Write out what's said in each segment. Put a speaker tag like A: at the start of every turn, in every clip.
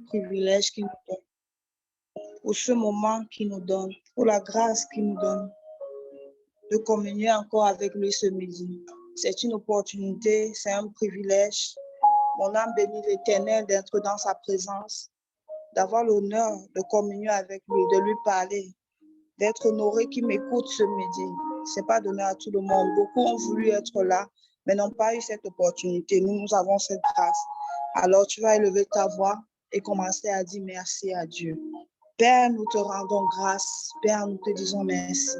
A: privilège qu'il nous donne, pour ce moment qu'il nous donne, pour la grâce qu'il nous donne de communier encore avec lui ce midi. C'est une opportunité, c'est un privilège. Mon âme bénit l'Éternel d'être dans sa présence, d'avoir l'honneur de communier avec lui, de lui parler, d'être honoré qui m'écoute ce midi. Ce n'est pas donné à tout le monde. Beaucoup ont voulu être là, mais n'ont pas eu cette opportunité. Nous avons cette grâce. Alors tu vas élever ta voix et commencer à dire merci à Dieu. Père, nous te rendons grâce. Père, nous te disons merci.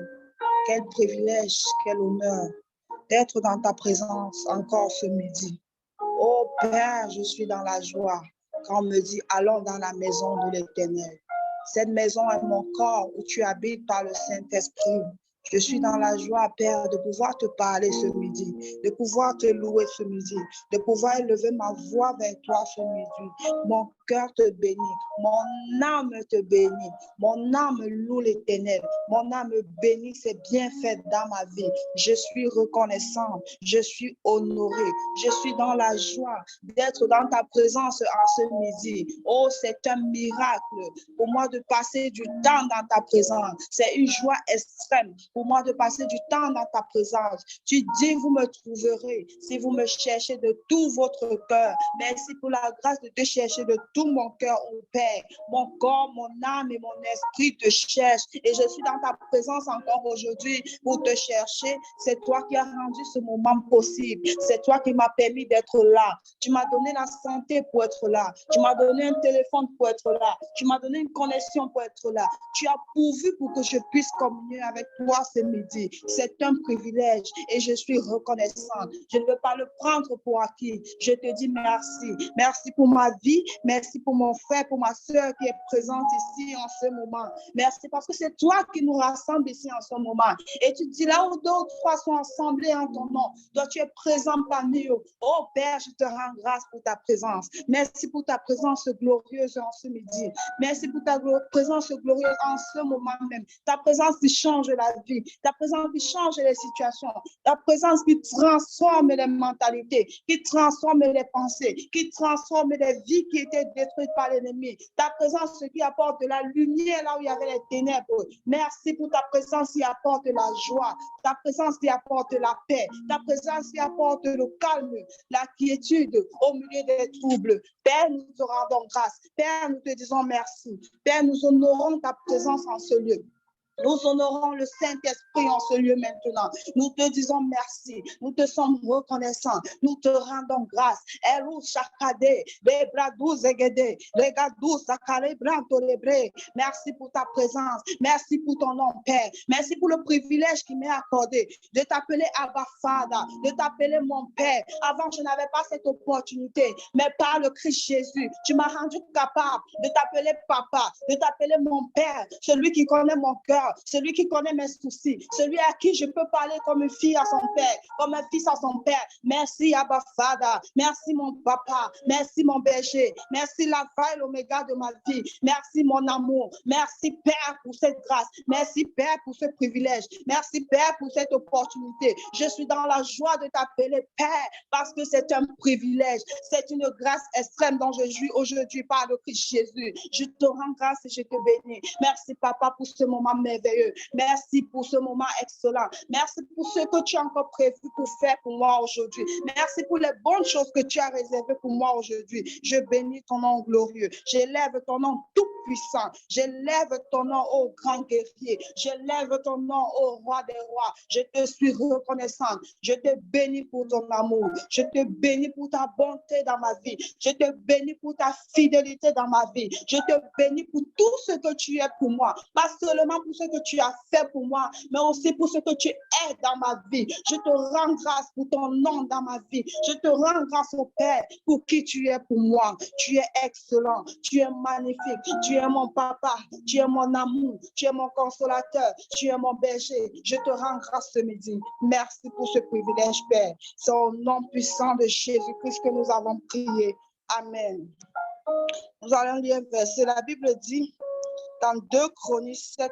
A: Quel privilège, quel honneur d'être dans ta présence encore ce midi. Oh Père, je suis dans la joie quand on me dit allons dans la maison de l'Éternel. Cette maison est mon corps où tu habites par le Saint-Esprit. Je suis dans la joie, Père, de pouvoir te parler ce midi, de pouvoir te louer ce midi, de pouvoir élever ma voix vers toi ce midi. Mon cœur te bénit, mon âme te bénit, mon âme loue l'Éternel, mon âme bénit ses bienfaits dans ma vie. Je suis reconnaissant, je suis honoré, je suis dans la joie d'être dans ta présence en ce midi. Oh, c'est un miracle pour moi de passer du temps dans ta présence. C'est une joie extrême pour moi de passer du temps dans ta présence. Tu dis, vous me trouverez si vous me cherchez de tout votre cœur. Merci pour la grâce de te chercher de tout mon cœur, oh Père. Mon corps, mon âme et mon esprit te cherchent. Et je suis dans ta présence encore aujourd'hui pour te chercher. C'est toi qui as rendu ce moment possible. C'est toi qui m'as permis d'être là. Tu m'as donné la santé pour être là. Tu m'as donné un téléphone pour être là. Tu m'as donné une connexion pour être là. Tu as pourvu pour que je puisse communier avec toi ce midi. C'est un privilège et je suis reconnaissante. Je ne veux pas le prendre pour acquis. Je te dis merci. Merci pour ma vie. Merci pour mon frère, pour ma soeur qui est présente ici en ce moment. Merci parce que c'est toi qui nous rassemble ici en ce moment. Et tu dis là où deux ou trois sont assemblés en ton nom, toi tu es présent parmi eux. Oh Père, je te rends grâce pour ta présence. Merci pour ta présence glorieuse en ce midi. Merci pour ta présence glorieuse en ce moment même. Ta présence qui change la vie. Ta présence qui change les situations. Ta présence qui transforme les mentalités, qui transforme les pensées, qui transforme les vies qui étaient détruites par l'ennemi. Ta présence qui apporte de la lumière là où il y avait les ténèbres. Merci pour ta présence qui apporte la joie. Ta présence qui apporte la paix. Ta présence qui apporte le calme, la quiétude au milieu des troubles. Père, nous te rendons grâce. Père, nous te disons merci. Père, nous honorons ta présence en ce lieu. Nous honorons le Saint-Esprit en ce lieu maintenant. Nous te disons merci. Nous te sommes reconnaissants. Nous te rendons grâce. Merci pour ta présence. Merci pour ton nom, Père. Merci pour le privilège qui m'est accordé de t'appeler Abba Father, de t'appeler mon Père. Avant, je n'avais pas cette opportunité, mais par le Christ Jésus, tu m'as rendu capable de t'appeler Papa, de t'appeler mon Père, celui qui connaît mon cœur, celui qui connaît mes soucis, celui à qui je peux parler comme une fille à son père, comme un fils à son père. Merci Abba Father, merci mon papa, merci mon berger, merci l'alpha et l'oméga de ma vie, merci mon amour, merci Père pour cette grâce, merci Père pour ce privilège, merci Père pour cette opportunité. Je suis dans la joie de t'appeler Père parce que c'est un privilège, c'est une grâce extrême dont je jouis aujourd'hui par le Christ Jésus. Je te rends grâce et je te bénis. Merci Papa pour ce moment merveilleux. Merci pour ce moment excellent. Merci pour ce que tu as encore prévu pour faire pour moi aujourd'hui. Merci pour les bonnes choses que tu as réservées pour moi aujourd'hui. Je bénis ton nom glorieux. J'élève ton nom tout puissant. J'élève ton nom, ô grand guerrier. J'élève ton nom, ô roi des rois. Je te suis reconnaissant. Je te bénis pour ton amour. Je te bénis pour ta bonté dans ma vie. Je te bénis pour ta fidélité dans ma vie. Je te bénis pour tout ce que tu es pour moi. Pas seulement pour ce que tu as fait pour moi, mais aussi pour ce que tu es dans ma vie. Je te rends grâce pour ton nom dans ma vie. Je te rends grâce au Père pour qui tu es pour moi. Tu es excellent, tu es magnifique, tu es mon papa, tu es mon amour, tu es mon consolateur, tu es mon berger. Je te rends grâce ce midi. Merci pour ce privilège, Père. C'est au nom puissant de Jésus-Christ que nous avons prié. Amen. Nous allons lire un verset. La Bible dit dans 2 Chroniques 7,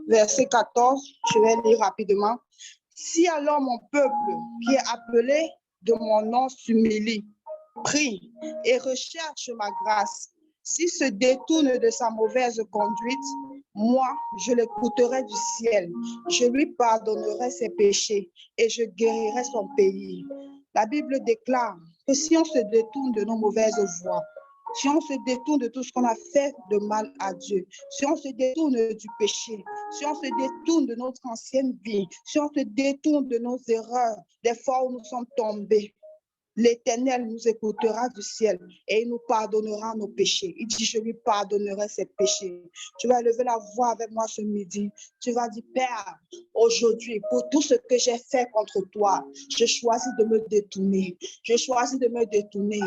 A: verset 14, je vais lire rapidement. Si alors mon peuple qui est appelé de mon nom s'humilie, prie et recherche ma grâce, S'il se détourne de sa mauvaise conduite, moi, je l'écouterai du ciel. Je lui pardonnerai ses péchés et je guérirai son pays. La Bible déclare que si on se détourne de nos mauvaises voies, si on se détourne de tout ce qu'on a fait de mal à Dieu, si on se détourne du péché, si on se détourne de notre ancienne vie, si on se détourne de nos erreurs, des fois où nous sommes tombés, l'Éternel nous écoutera du ciel et il nous pardonnera nos péchés. Il dit, je lui pardonnerai ses péchés. Tu vas lever la voix avec moi ce midi. Tu vas dire, Père, aujourd'hui, pour tout ce que j'ai fait contre toi, je choisis de me détourner. Je choisis de me détourner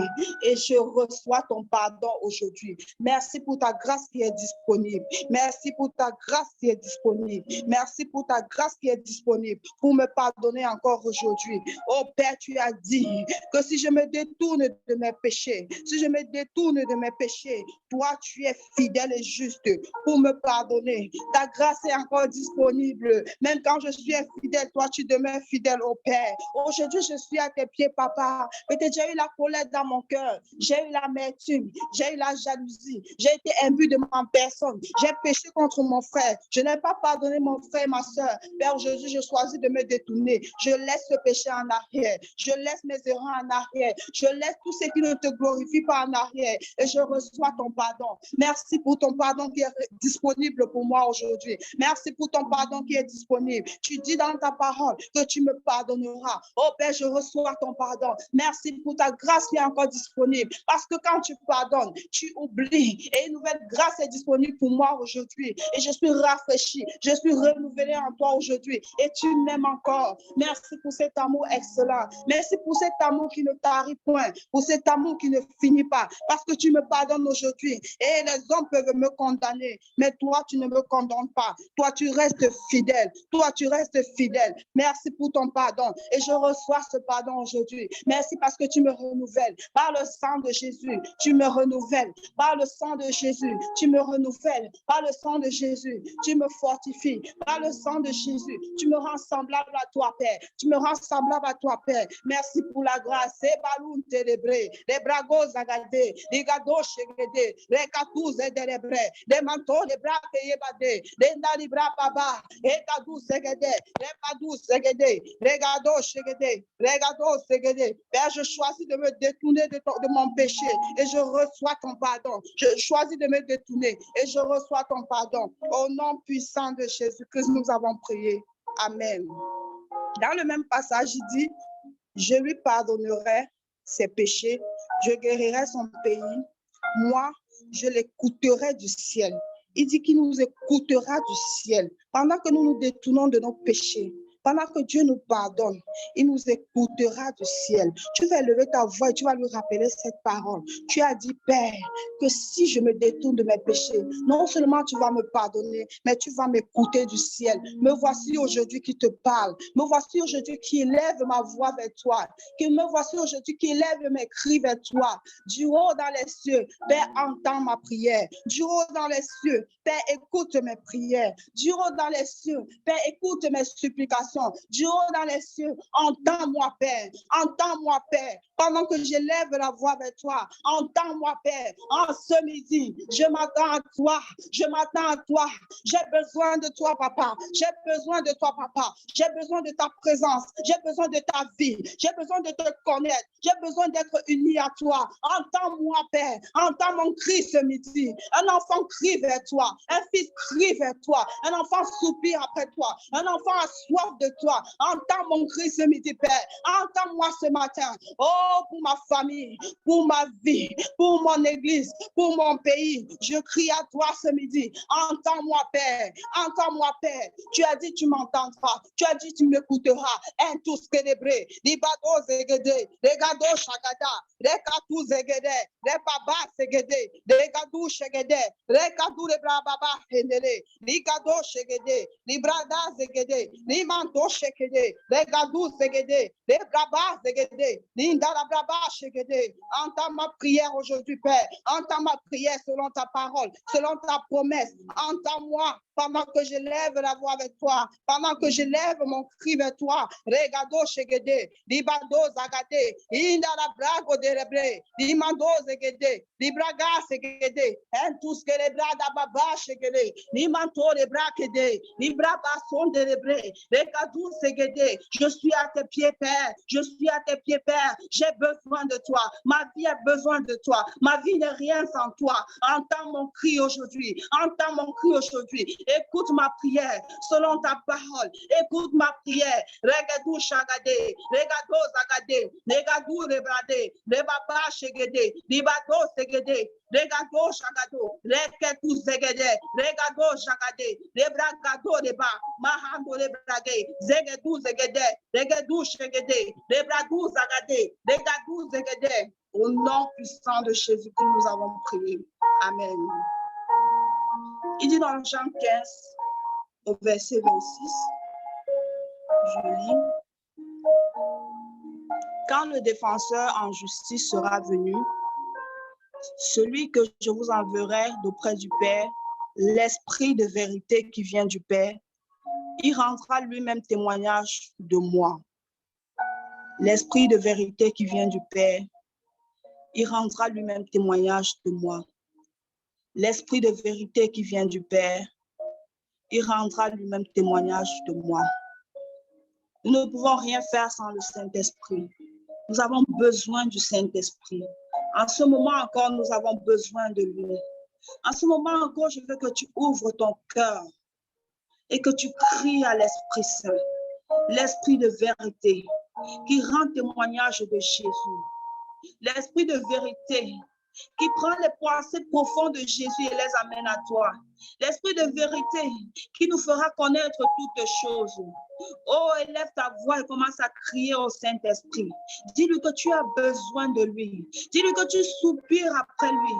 A: et je reçois ton pardon aujourd'hui. Merci pour ta grâce qui est disponible. Merci pour ta grâce qui est disponible. Merci pour ta grâce qui est disponible pour me pardonner encore aujourd'hui. Oh Père, tu as dit que si je me détourne de mes péchés, si je me détourne de mes péchés, toi, tu es fidèle et juste pour me pardonner. Ta grâce est encore disponible. Même quand je suis infidèle, toi, tu demeures fidèle au Père. Aujourd'hui, je suis à tes pieds, papa. Peut-être j'ai eu la colère dans mon cœur. J'ai eu l'amertume. J'ai eu la jalousie. J'ai été imbu de ma personne. J'ai péché contre mon frère. Je n'ai pas pardonné mon frère et ma soeur. Père, aujourd'hui, je choisis de me détourner. Je laisse ce péché en arrière. Je laisse mes erreurs en arrière. Je laisse tout ce qui ne te glorifie pas en arrière et je reçois ton pardon. Merci pour ton pardon qui est disponible pour moi aujourd'hui. Merci pour ton pardon qui est disponible. Tu dis dans ta parole que tu me pardonneras. Oh Père, je reçois ton pardon. Merci pour ta grâce qui est encore disponible. Parce que quand tu pardonnes, tu oublies et une nouvelle grâce est disponible pour moi aujourd'hui. Et je suis rafraîchi. Je suis renouvelé en toi aujourd'hui. Et tu m'aimes encore. Merci pour cet amour excellent. Merci pour cet amour qui ne tarit point, pour cet amour qui ne finit pas, parce que tu me pardonnes aujourd'hui. Et les hommes peuvent me condamner, mais toi, tu ne me condamnes pas. Toi, tu restes fidèle. Toi, tu restes fidèle. Merci pour ton pardon. Et je reçois ce pardon aujourd'hui. Merci parce que tu me renouvelles. Par le sang de Jésus, tu me renouvelles. Par le sang de Jésus, tu me renouvelles. Par le sang de Jésus, tu me fortifies. Par le sang de Jésus, tu me rends semblable à toi, Père. Tu me rends semblable à toi, Père. Merci pour la grâce. C'est baloun télébré. Les bragos agadés. Les gados chéguedés. Les katous et délébrés. Les manteaux, les bras payébadés. Les nalibra baba. Et gadous ségédés. Les badous ségédés. Les gados chéguedés. Les gados ségédés. Père, je choisis de me détourner de mon péché et je reçois ton pardon. Je choisis de me détourner et je reçois ton pardon. Au nom puissant de Jésus que nous avons prié. Amen. Dans le même passage, il dit, je lui pardonnerai ses péchés, je guérirai son pays. Moi, je l'écouterai du ciel. Il dit qu'il nous écoutera du ciel. Pendant que nous nous détournons de nos péchés, pendant que Dieu nous pardonne, il nous écoutera du ciel. Tu vas lever ta voix et tu vas lui rappeler cette parole. Tu as dit, Père, que si je me détourne de mes péchés, non seulement tu vas me pardonner, mais tu vas m'écouter du ciel. Me voici aujourd'hui qui te parle. Me voici aujourd'hui qui élève ma voix vers toi. Me voici aujourd'hui qui élève mes cris vers toi. Du haut dans les cieux, Père, entends ma prière. Du haut dans les cieux, Père, écoute mes prières. Du haut dans les cieux, Père, écoute mes supplications. Du haut dans les cieux, entends-moi, Père. Entends-moi, Père. Pendant que j'élève la voix vers toi, entends-moi, Père. En ce midi, je m'attends à toi. Je m'attends à toi. J'ai besoin de toi, papa. J'ai besoin de toi, papa. J'ai besoin de ta présence. J'ai besoin de ta vie. J'ai besoin de te connaître. J'ai besoin d'être uni à toi. Entends-moi, Père. Entends mon cri ce midi. Un enfant crie vers toi. Un fils crie vers toi. Un enfant soupire après toi. Un enfant a soif de toi. Entends mon cri ce midi, Père. Entends-moi ce matin. Oh, pour ma famille, pour ma vie, pour mon église, pour mon pays. Je crie à toi ce midi. Entends-moi, Père. Entends-moi, Père. Tu as dit, tu m'entendras. Tu as dit, tu m'écouteras. Un tous célébré. Libado zegede. Regado shagada. Rekatu zegede. Rebaba zegede. Regadu shegede. Rekadu rebra baba hendele. Ligado shegede. Librada zegede. Liman Limanto shekede, regadu zegede, les brabas zegede, lindala braba shekede. Entends ma prière aujourd'hui, Père. Entends ma prière selon ta parole, selon ta promesse. Entends-moi pendant que je lève la voix avec toi, pendant que je lève mon cri vers toi. Regado shekede, libado zagade, indala brago de rebre, limando zegede, libraga segede, en tous que les bras d'ababa shekede, limanto les bras kede, libraba son de rebre, regado segede. Je suis à tes pieds, Père. Je suis à tes pieds, Père. J'ai besoin de toi. Ma vie a besoin de toi. Ma vie n'est rien sans toi. Entends mon cri aujourd'hui. Entends mon cri aujourd'hui. Écoute ma prière selon ta parole. Écoute ma prière. Regadou shagade, regado zagade, regadou rebrade, rebaba shegede, ribado segede, regado shagado, reketu zegede, regado shagade, rebragado reba, mahando rebrage, zegedu zegede, regedou shegede, rebragou zagade, regado zegede. Au nom puissant de Jésus que nous avons prié. Amen. Il dit dans Jean 15, au verset 26, je lis. Quand le défenseur en justice sera venu, celui que je vous enverrai d'auprès du Père, l'Esprit de vérité qui vient du Père, il rendra lui-même témoignage de moi. L'Esprit de vérité qui vient du Père, il rendra lui-même témoignage de moi. L'Esprit de vérité qui vient du Père, il rendra lui-même témoignage de moi. Nous ne pouvons rien faire sans le Saint-Esprit. Nous avons besoin du Saint-Esprit. En ce moment encore, nous avons besoin de lui. En ce moment encore, je veux que tu ouvres ton cœur et que tu cries à l'Esprit Saint, l'Esprit de vérité qui rend témoignage de Jésus. L'Esprit de vérité qui prend les pensées profondes de Jésus et les amène à toi. L'Esprit de vérité qui nous fera connaître toutes choses. Oh, élève ta voix et commence à crier au Saint-Esprit. Dis-lui que tu as besoin de lui. Dis-lui que tu soupires après lui.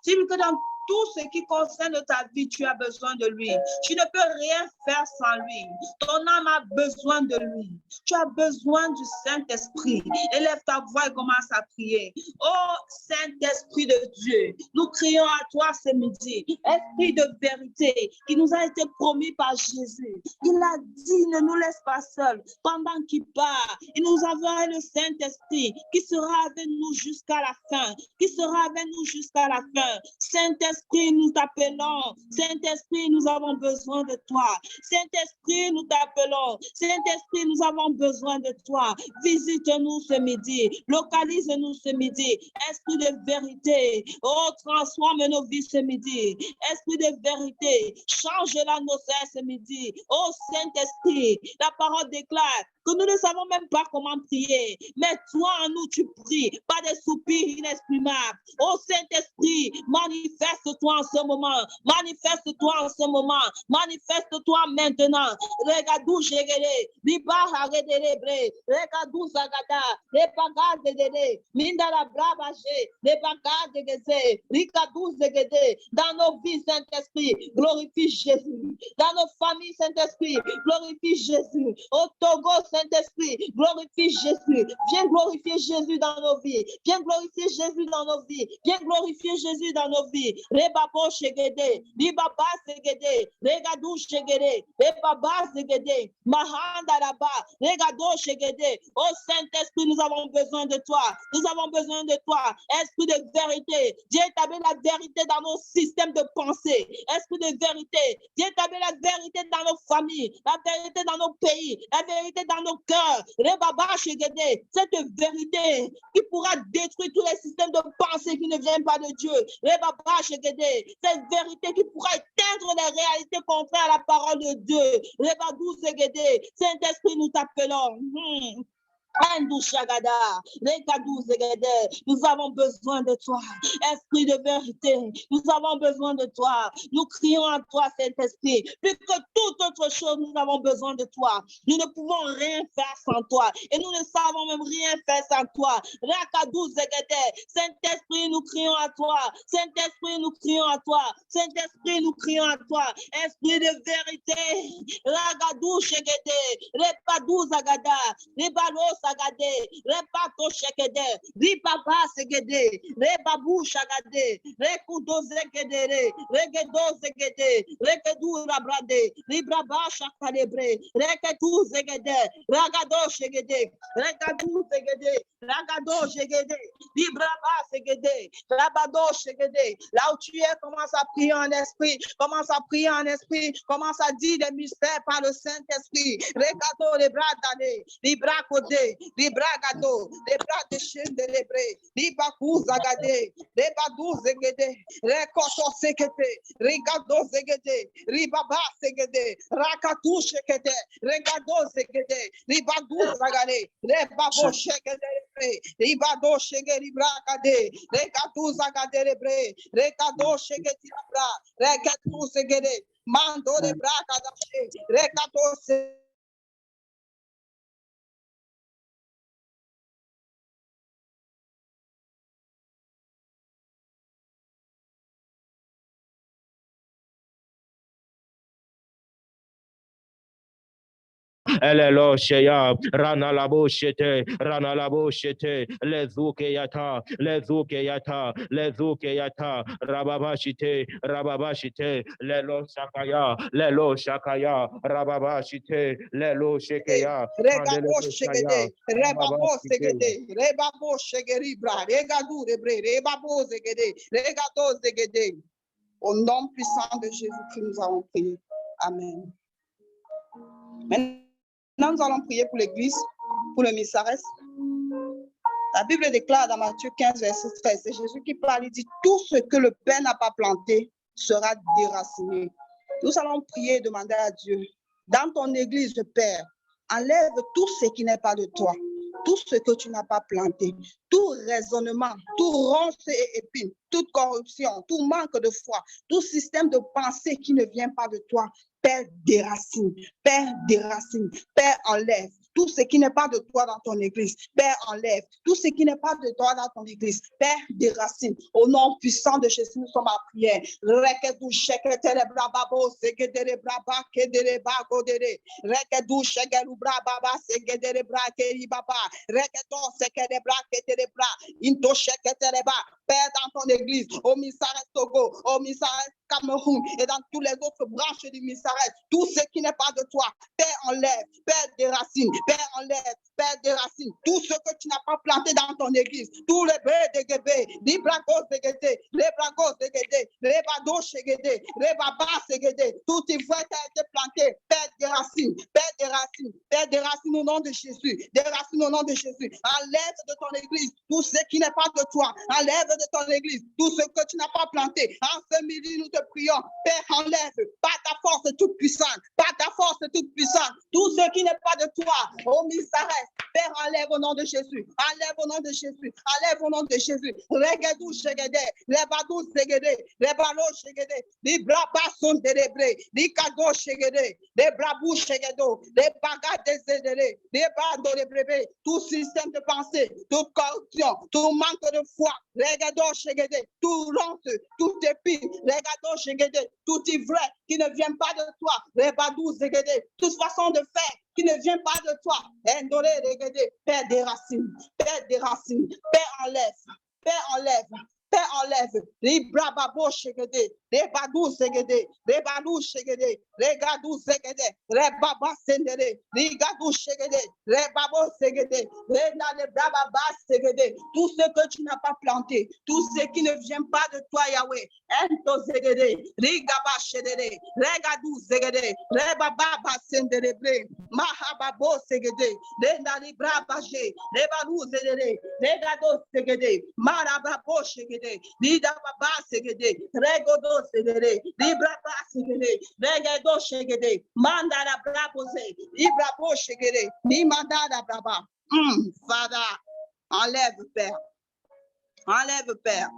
A: Dis-lui que dans tout ce qui concerne ta vie, tu as besoin de lui. Tu ne peux rien faire sans lui. Ton âme a besoin de lui. Tu as besoin du Saint-Esprit. Élève ta voix et commence à prier. Oh, Saint-Esprit de Dieu, nous crions à toi ce midi. Esprit de vérité qui nous a été promis par Jésus. Il a dit, ne nous laisse pas seuls pendant qu'il part. Il nous envoie le Saint-Esprit qui sera avec nous jusqu'à la fin. Qui sera avec nous jusqu'à la fin. Saint-Esprit, nous t'appelons. Saint-Esprit, nous avons besoin de toi. Saint-Esprit, nous t'appelons. Saint-Esprit, nous avons besoin de toi. Visite-nous ce midi. Localise-nous ce midi. Esprit de vérité. Oh, transforme nos vies ce midi. Esprit de vérité. Change l'atmosphère ce midi. Oh, Saint-Esprit, la parole déclare que nous ne savons même pas comment prier. Mais toi, en nous, tu pries par des soupirs inexprimables. Oh, Saint-Esprit, manifeste-toi en ce moment. Manifeste-toi en ce moment. Manifeste-toi maintenant. Regarde-nous, Jégéré. Libar Harédélébré. Regarde-nous, Zagada. Les bagages de Dédé. Mindala Brabagé. Les bagages de Gézé. Ricardou Zégédé. Dans nos vies, Saint-Esprit, glorifie Jésus. Dans nos familles, Saint-Esprit, glorifie Jésus. Au Togo, Saint-Esprit, glorifie Jésus. Viens glorifier Jésus dans nos vies. Viens glorifier Jésus dans nos vies. Viens glorifier Jésus dans nos vies. Rebabo Shegede, Ribaba Segede, Regadou Shegede, Rebaba Segede, Mahanda Laba, Regado Shegede. Oh Saint-Esprit, nous avons besoin de toi. Nous avons besoin de toi. Esprit de vérité. Dieu établit la vérité dans nos systèmes de pensée. Esprit de vérité. Dieu établit la vérité dans nos familles, la vérité dans nos pays, la vérité dans nos cœurs. Rebaba Shegede, cette vérité qui pourra détruire tous les systèmes de pensée qui ne viennent pas de Dieu. Rebaba Shegede, cette vérité qui pourra éteindre les réalités contraires à la parole de Dieu. Rebadou Shegede, Saint-Esprit, nous t'appelons. Nous avons besoin de toi, Esprit de vérité. Nous avons besoin de toi. Nous crions à toi, Saint-Esprit. Plus que toute autre chose, nous avons besoin de toi. Nous ne pouvons rien faire sans toi. Et nous ne savons même rien faire sans toi. Saint-Esprit, nous crions à toi. Saint-Esprit, nous crions à toi. Saint-Esprit, nous crions à toi. Esprit de vérité. Ragadou Shegede. Repadou Zagada. Rebalo Sagade. Repato Shegede. Ripapa Segede. Rebabou Shagade. Rekudo Zegede. Regedo Zegede. Regedu Rabrade. Libraba Shakalebre. Rekedu Zegede. Ragado Shegede. Regadu Zegede. Ragado Shegede. Libraba Segede. Rabado Shegede. Là où tu es, commence à prier en esprit. Commence à prier en esprit. Commence à dire des mystères par le Saint-Esprit. Regado les bras d'année. Les bras côté. Les bras gâteaux. Les bras de chien de lébré. Les bakou zagade. Les badou zegede. Rekoto sekete. Regado zegede. Ribaba segede. Rakatou shekete. Regado zegede. Ribadou zagade. Rebabo shekete. Ribado shege ribrakade. Regado zagade lebre. Regado shekete labra. Regado zegede. Mando lebrakadache. Regado se.
B: Eleloshea, Ranalaboshete, Ranalaboshete, Lezukeyata, Lezukeyata, Lezukeyata, Rababashite, Rababashite, Lelo Shakaya, Lelo Shakaya, Rababashite, Lelo Shekeya,
A: Regabo shegede, rebabo segede, rebabo shegeri bra, regadu rebre, rebabo zegede, regado zegede. Au nom puissant de Jésus-Christ, nous allons prier. Amen. Maintenant, nous allons prier pour l'Église, pour le Missares. La Bible déclare dans Matthieu 15, verset 13, c'est Jésus qui parle, il dit, tout ce que le Père n'a pas planté sera déraciné. Nous allons prier et demander à Dieu, dans ton Église, Père, enlève tout ce qui n'est pas de toi, tout ce que tu n'as pas planté, tout raisonnement, tout ronce et épine, toute corruption, tout manque de foi, tout système de pensée qui ne vient pas de toi. Père, déracine, Père, déracine, Père, enlève tout ce qui n'est pas de toi dans ton église. Père, enlève tout ce qui n'est pas de toi dans ton église. Père, déracine. Au nom puissant de Jésus, nous sommes à prière. Rekedou shekete brababo segedere braba kedere bagodere. Rekedou shekelu brababa segedere brakeri baba. Rekedou sekere brakedere bra. Into shekete ba. Père, dans ton église, au Missares Togo, au Missares Cameroun et dans toutes les autres branches du Missares, tout ce qui n'est pas de toi, Père, enlève, Père, déracine, Père, enlève, Père, déracine, tout ce que tu n'as pas planté dans ton église, tous les bébés de Guébé, les bragos de Guédé, les bragos de Guédé, les bados de Guédé, les babas de Guédé, tout ivoire qui a été planté, Père, déracine, Père, déracine, Père, déracine au nom de Jésus, déracine au nom de Jésus, enlève de ton église tout ce qui n'est pas de toi, enlève de ton église tout ce que tu n'as pas planté. En ce midi, nous te prions, Père, enlève par ta force toute puissante, par ta force toute puissante, tout ce qui n'est pas de toi. Oh, Missares, Père, enlève au nom de Jésus, enlève au nom de Jésus, enlève au nom de Jésus. Regedou shegede, lebadou segede, lebalo shegede, li braba son délébré, li kado shegede, les brabou shegedo, les bagas désédérés, les bando de bébé, tout système de pensée, toute corruption, tout manque de foi, regado shegede, tout lente, tout épine, regado shegede, tout ivraie qui ne vient pas de toi, rebadou zegede, toute façon de faire qui ne vient pas de toi, endoré regede, Père des racines, Père enlève, Père enlève. Père, enlève, les brababo shegede, les badou segede, les badou shegede, les gadou segede, les baba sendere, les gadou shegede, les babo segede, les brababa segede, tout ce que tu n'as pas planté, tout ce qui ne vient pas de toi, Yahweh, ento segede, les gaba shedere, les gadou segede, les baba sendere, mahababo segede, les brabaje, les badou segede, les gadou segede, marababo shegede, Lida Baba Segede, Regodo Segede, Libra Segede, Regedo Segede, Mandara Brabose, Libra Segede, Nimandara Braba. Father, enlève, Père. Enlève, Père.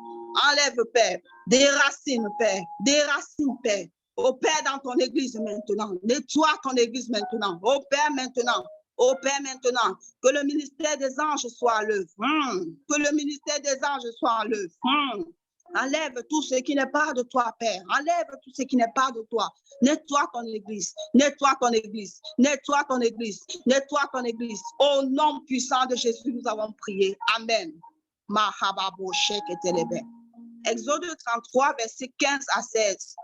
A: Enlève, Père. Déracine, Père. Déracine, Père. Ô Père, dans ton église maintenant. Nettoie ton église maintenant. Ô Père, maintenant. Ô Père, maintenant. Que le ministère des anges soit à l'œuvre. Que le ministère des anges soit à l'œuvre. Enlève tout ce qui n'est pas de toi, Père. Enlève tout ce qui n'est pas de toi. Nettoie ton église. Nettoie ton église. Nettoie ton église. Nettoie ton église. Au nom puissant de Jésus, nous avons prié. Amen. Exode 33, versets 15 à 16.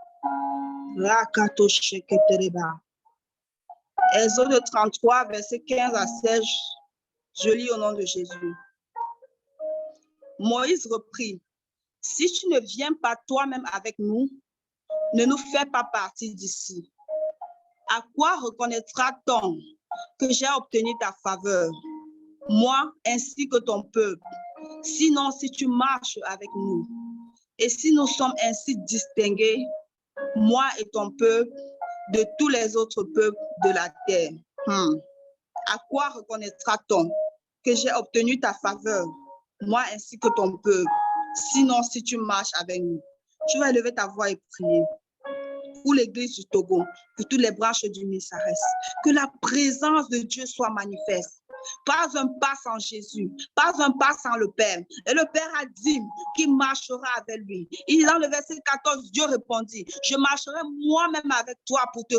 A: Exode 33, versets 15 à 16. Je lis au nom de Jésus. Moïse reprit. Si tu ne viens pas toi-même avec nous, ne nous fais pas partie d'ici. À quoi reconnaîtra-t-on que j'ai obtenu ta faveur, moi ainsi que ton peuple? Sinon, si tu marches avec nous, et si nous sommes ainsi distingués, moi et ton peuple, de tous les autres peuples de la terre. À quoi reconnaîtra-t-on que j'ai obtenu ta faveur, moi ainsi que ton peuple? Sinon, si tu marches avec nous. Tu vas élever ta voix et prier pour l'église du Togo, pour toutes les branches du Misares. Que la présence de Dieu soit manifeste. Pas un pas sans Jésus, pas un pas sans le Père. Et le Père a dit qu'il marchera avec lui. Et dans le verset 14, Dieu répondit, je marcherai moi-même avec toi pour te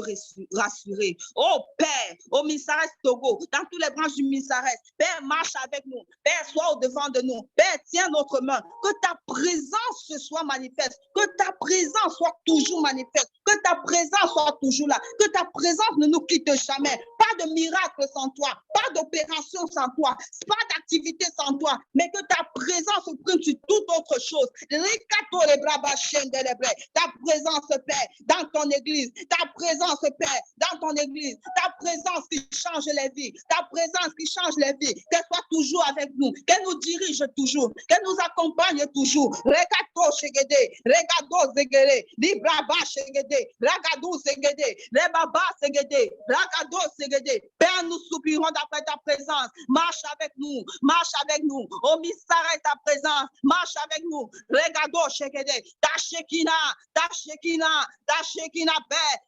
A: rassurer. Oh Père, au Misares Togo, dans toutes les branches du Misares, Père, marche avec nous. Père, sois au devant de nous. Père, tiens notre main. Que ta présence se soit manifeste. Que ta présence soit toujours manifeste. Que ta présence soit toujours là. Que ta présence ne nous quitte jamais. Pas de miracle sans toi. Pas d'opération sans toi, pas d'activité sans toi, mais que ta présence prime sur toute autre chose. Ta présence, Père, dans ton église, ta présence, Père, dans ton église, ta présence qui change les vies, ta présence qui change les vies, qu'elle soit toujours avec nous, qu'elle nous dirige toujours, qu'elle nous accompagne toujours. Regato Shegede, Regado Zegere, Libraba Shegede, Ragado Zegede, Rebaba Segede, Ragado Segede. Père, nous soupirons d'après ta présence. Marche avec nous, marche avec nous. Oh, Misarès, ta présence, marche avec nous. Regado Shegede, ta Shekina, Père,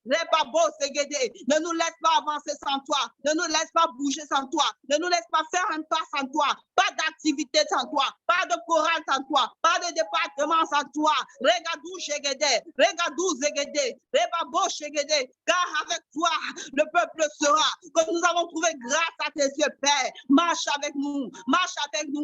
A: Rebabo Segede. Ne nous laisse pas avancer sans toi, ne nous laisse pas bouger sans toi, ne nous laisse pas faire un pas sans toi, pas d'activité sans toi, pas de chorale sans toi, pas de département sans toi. Regadou Shegede, Regadou Zegede, Rebabo Shegede, car avec toi, le peuple sera, que nous avons trouvé grâce à tes yeux, Père. Marche avec nous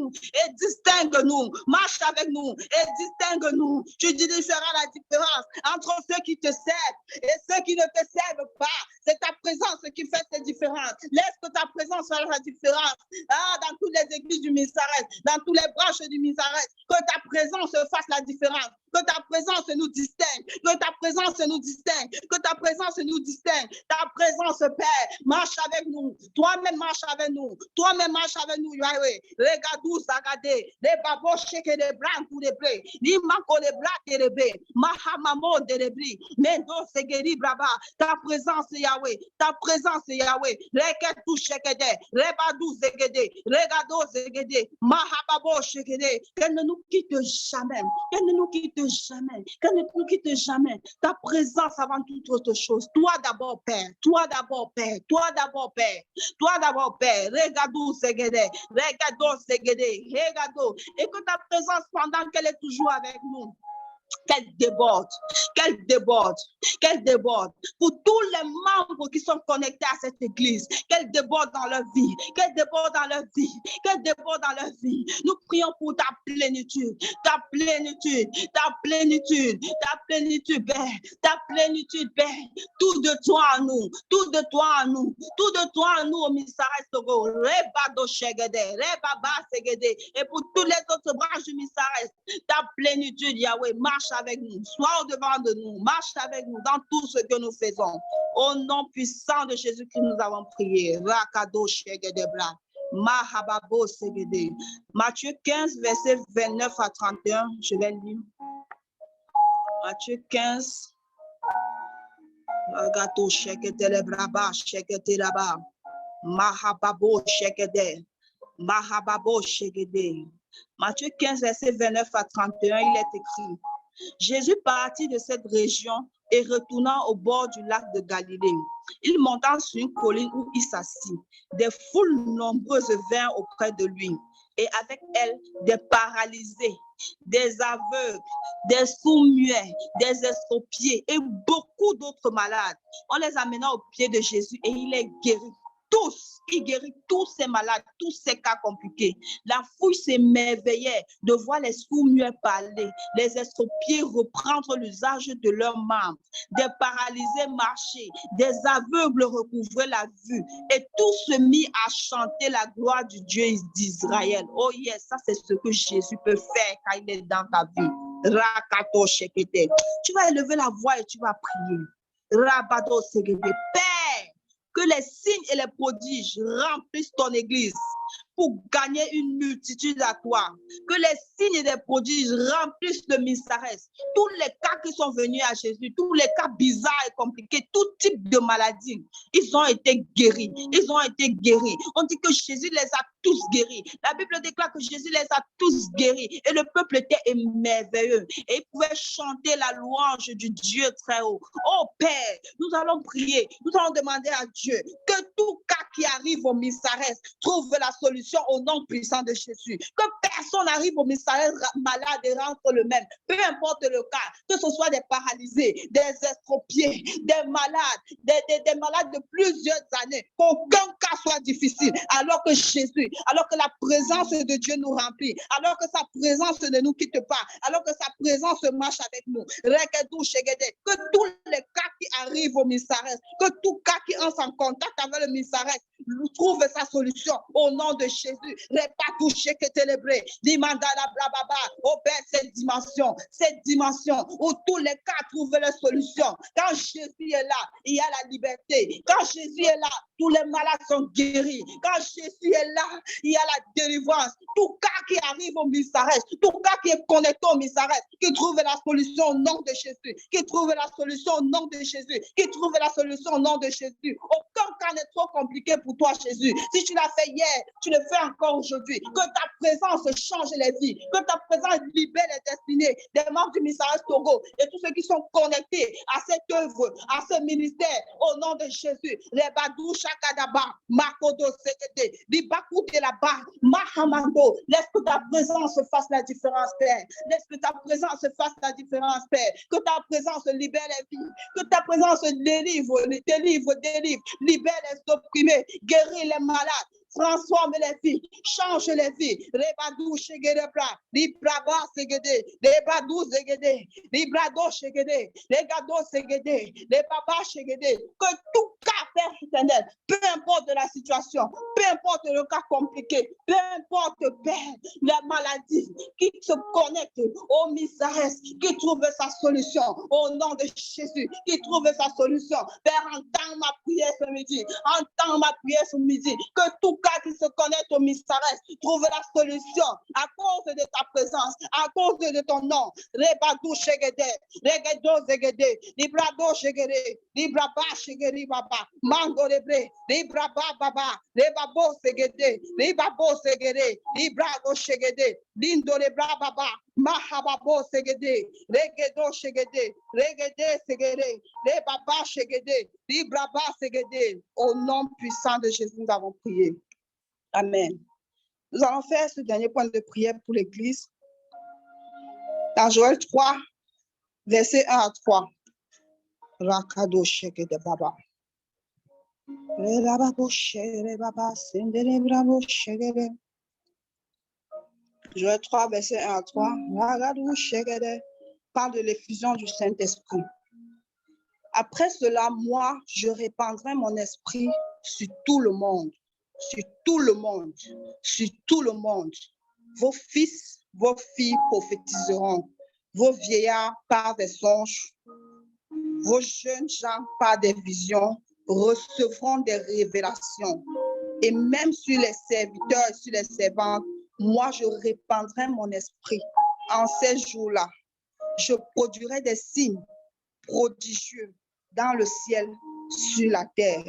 A: et distingue-nous. Marche avec nous et distingue-nous. Tu dirigeras la différence entre ceux qui te servent et ceux qui ne te servent pas. C'est ta présence qui fait cette différence. Laisse que ta présence fasse la différence. Dans toutes les églises du Misares, dans toutes les branches du Misares, que ta présence fasse la différence. Que ta présence nous distingue. Que ta présence nous distingue. Que ta présence nous distingue. Ta présence, Père, marche avec nous. Toi-même marche avec nous. Toi-même marche avec nous, Yahweh. Regarde-nous, Sagade. Les babos chèques des blancs ou des blés. Ni manco les blancs et les blés. Mahamamo de les blés. Mendo segeri brava. Ta présence, Yahweh. Ta présence, Yahweh. Reketou chèque des. Rebadou zegede. Regado zegede. Mahababo chèque des. Qu'elle ne nous quitte jamais. Qu'elle ne nous quitte jamais. Qu'elle ne nous quitte jamais. Ta présence avant toute autre chose. Toi d'abord, Père. Toi d'abord, Père. Toi d'abord, Père. Toi d'abord, Père. Regado segede. Regado segede. Regado. Et que ta présence pendant qu'elle est toujours avec nous, qu'elle déborde, qu'elle déborde, qu'elle déborde pour tous les membres qui sont connectés à cette église, qu'elle déborde dans leur vie, qu'elle déborde dans leur vie, qu'elle déborde dans leur vie. Nous prions pour ta plénitude, ta plénitude, ta plénitude, ta plénitude, Père, ta plénitude, Père, tout de toi à nous, tout de toi à nous, tout de toi à nous au Misares Togo, Rebado Shegede, Rebaba Segede, et pour toutes les autres branches du Misares, ta plénitude, Yahweh, marche avec nous, sois au devant de nous, marche avec nous dans tout ce que nous faisons. Au nom puissant de Jésus-Christ, nous avons prié. Rakado Shegedebra, Mahababo Segede. Matthieu 15, verset 29 à 31, je vais lire. Matthieu 15. Ragato Shegedebra, Shegedebra, Mahababo Shegede. Mahababo Shegede. Matthieu 15, verset 29 à 31, il est écrit: Jésus partit de cette région et retournant au bord du lac de Galilée, il monta sur une colline où il s'assit. Des foules nombreuses vinrent auprès de lui, et avec elles des paralysés, des aveugles, des sourds-muets, des estropiés et beaucoup d'autres malades. On les amena au pied de Jésus et il les guérit tous. Il guérit tous ces malades, tous ces cas compliqués. La foule s'émerveillait de voir les sourds-muets parler, les estropiés reprendre l'usage de leurs membres, des paralysés marcher, des aveugles recouvrer la vue, et tout se mit à chanter la gloire du Dieu d'Israël. Oh yes, ça c'est ce que Jésus peut faire quand il est dans ta vie. Rakato shekete. Tu vas élever la voix et tu vas prier. Rabado segede. Père, que les signes et les prodiges remplissent ton église pour gagner une multitude à toi. Que les signes et les prodiges remplissent le Misarès. Tous les cas qui sont venus à Jésus, tous les cas bizarres et compliqués, tout type de maladies, ils ont été guéris. Ils ont été guéris. On dit que Jésus les a tous guéris. La Bible déclare que Jésus les a tous guéris. Et le peuple était émerveilleux. Et il pouvait chanter la louange du Dieu très haut. Oh Père, nous allons prier. Nous allons demander à Dieu que tout cas qui arrive au Misarès trouve la solution au nom puissant de Jésus. Que personne n'arrive au Misarès malade et rentre le même. Peu importe le cas, que ce soit des paralysés, des estropiés, des malades, des malades de plusieurs années, qu'aucun cas soit difficile, alors que Jésus, alors que la présence de Dieu nous remplit, alors que sa présence ne nous quitte pas, alors que sa présence marche avec nous. Que tous les cas qui arrivent au Misarès, que tout cas qui entre en contact avec le Misarès, trouve sa solution au nom de Jésus. Repatouché que célébrer. Dimandala blababa. Opère cette dimension où tous les cas trouvent la solution. Quand Jésus est là, il y a la liberté. Quand Jésus est là, tous les malades sont guéris. Quand Jésus est là, il y a la délivrance. Tout cas qui arrive au Misarès, tout cas qui est connecté au Misarès, qui trouve la solution au nom de Jésus, qui trouve la solution au nom de Jésus, qui trouve la solution au nom de Jésus. Aucun cas n'est trop compliqué pour toi, Jésus. Si tu l'as fait hier, tu le fais encore aujourd'hui. Que ta présence change les vies, que ta présence libère les destinées des membres du Misarès Togo et tous ceux qui sont connectés à cette œuvre, à ce ministère, au nom de Jésus. Les Badou Shakadaba, Makodo Sekete, Libakou de là-bas, Mahamando. Laisse que ta présence fasse la différence, Père. Laisse que ta présence fasse la différence, Père. Que ta présence libère les vies, que ta présence délivre, libère les opprimés, guérit les malades, transforme les vies, change les vies. Rebadou Shegedebra, Libraba Segede, Rebadou Segede, Librado Shegede, Legado Segede, Lebaba Shegede. Que tout cas, Père éternel, peu importe la situation, peu importe le cas compliqué, peu importe, Père, la maladie qui se connecte au Misarès, qui trouve sa solution au nom de Jésus, qui trouve sa solution. Père, entends ma prière ce midi, entends ma prière ce midi, que tout cas qui se connecte au Misarès trouve la solution à cause de ta présence, à cause de ton nom. Rebadou Shegede, Regedo Zegede, Librado Shegede, Libraba Shegede Baba, Mango Lebre, Libraba Baba, Lebabo Segede, Libabo Segede, Librado Shegede, Lindo Lebra Baba, Mahababo Segede, Regedo Shegede, Regede Segede, Lebaba Shegede, Libraba Segede. Au nom puissant de Jésus, nous avons prié. Amen. Nous allons faire ce dernier point de prière pour l'Église. Dans Joël 3, verset 1 à 3. Rakado Shegede Baba. Joël 3, verset 1 à 3. Parle de l'effusion du Saint-Esprit. Après cela, moi, je répandrai mon esprit sur tout le monde, sur tout le monde, sur tout le monde. Vos fils, vos filles prophétiseront, vos vieillards par des songes, vos jeunes gens par des visions recevront des révélations. Et même sur les serviteurs et sur les servantes, moi, je répandrai mon esprit. En ces jours-là, je produirai des signes prodigieux dans le ciel, sur la terre.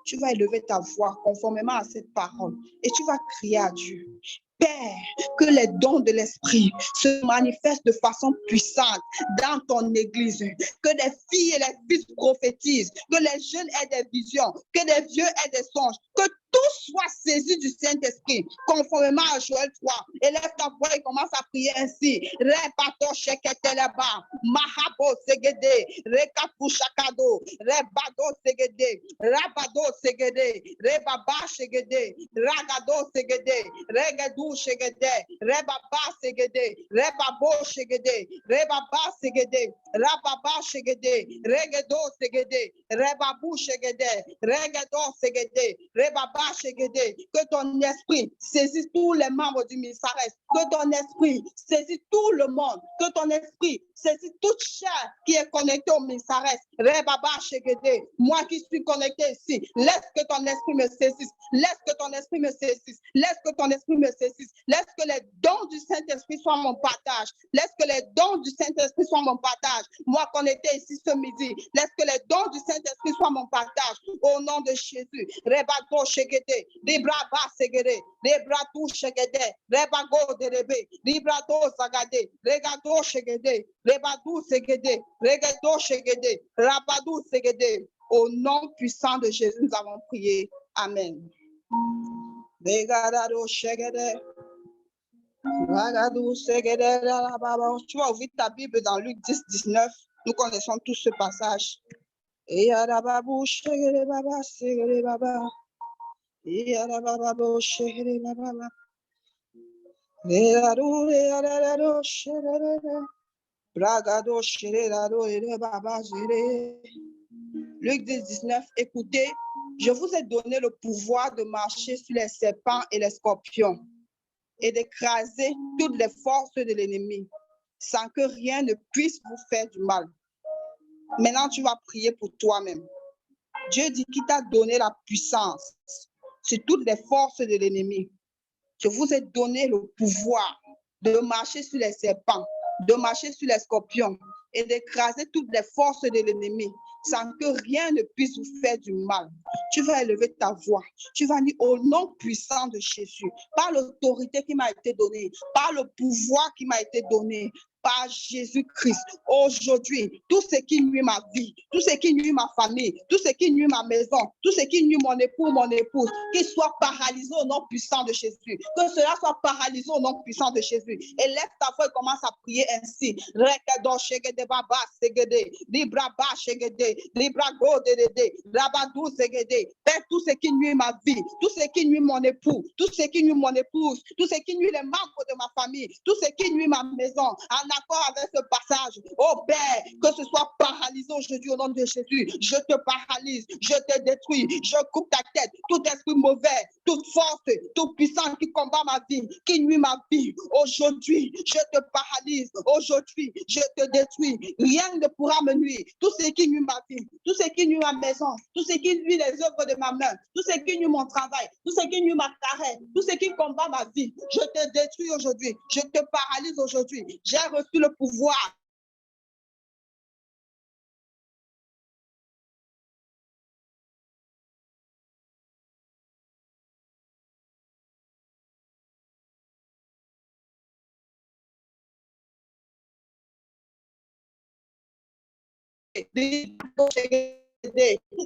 A: tu vas élever ta voix conformément à cette parole et tu vas crier à Dieu. Père, que les dons de l'esprit se manifestent de façon puissante dans ton église, que les filles et les fils prophétisent, que les jeunes aient des visions, que les vieux aient des songes, que tout soit saisi du Saint-Esprit, conformément à Joël 3. Élève ta voix et commence à prier ainsi. Rebato sheketeleba, mahabo segede, rekapushakado, rebado segede, rabado segede, rebaba segede, ragado segede, regadu segede, rebaba segede, rebabo segede, rebaba segede, rababa segede, regedo segede, rebabu segede, regedo segede, rebaba segede. Que ton esprit saisisse tous les membres du ministère, que ton esprit saisisse tout le monde, que ton esprit saisisse toute chair qui est connectée au ministère. Rebaba segede. Moi qui suis connecté ici, laisse que ton esprit me saisisse, laisse que ton esprit me saisisse, laisse que ton esprit me saisisse, laisse que les dons du Saint-Esprit soient mon partage, laisse que les dons du Saint-Esprit soient mon partage. Moi connecté ici ce midi, laisse que les dons du Saint-Esprit soient mon partage au nom de Jésus. Rebato segede, libraba segede, libratou segede, rebago derebe, librato sagade, regado segede, rebadou segede, regado segede, rabadou segede. Au nom puissant de Jésus, nous avons prié. Amen. Regadado segede, ragadou segede, rababa. Tu vas ouvrir ta Bible dans Luc 10, 19. Nous connaissons tous ce passage. Et rababou segede baba segede baba. Et rababou segede baba. Regado regado segede. Bragado segede baba segede. Luc 10, 19, écoutez, je vous ai donné le pouvoir de marcher sur les serpents et les scorpions et d'écraser toutes les forces de l'ennemi sans que rien ne puisse vous faire du mal. Maintenant, tu vas prier pour toi-même. Dieu dit qu'il t'a donné la puissance sur toutes les forces de l'ennemi. Je vous ai donné le pouvoir de marcher sur les serpents, de marcher sur les scorpions et d'écraser toutes les forces de l'ennemi sans que rien ne puisse vous faire du mal. Tu vas élever ta voix. Tu vas dire au nom puissant de Jésus, par l'autorité qui m'a été donnée, par le pouvoir qui m'a été donné, par Jésus-Christ. Aujourd'hui, tout ce qui nuit ma vie, tout ce qui nuit ma famille, tout ce qui nuit ma maison, tout ce qui nuit mon époux, mon épouse, qu'il soit paralysé au nom puissant de Jésus. Que cela soit paralysé au nom puissant de Jésus. Élève ta voix et commence à prier ainsi. Père, tout ce qui nuit ma vie, tout ce qui nuit mon époux, tout ce qui nuit mon épouse, tout ce qui nuit les membres de ma famille, tout ce qui nuit ma maison, en accord avec ce passage. Oh Père, que ce soit paralysé aujourd'hui au nom de Jésus. Je te paralyse, je te détruis, je coupe ta tête, tout esprit mauvais, toute force, toute puissance qui combat ma vie, qui nuit ma vie. Aujourd'hui, je te paralyse, aujourd'hui, je te détruis. Rien ne pourra me nuire. Tout ce qui nuit ma vie, tout ce qui nuit ma maison, tout ce qui nuit les œuvres de ma main, tout ce qui nuit mon travail, tout ce qui nuit ma carrière, tout ce qui combat ma vie, je te détruis aujourd'hui, je te paralyse aujourd'hui. J'ai reçu le pouvoir.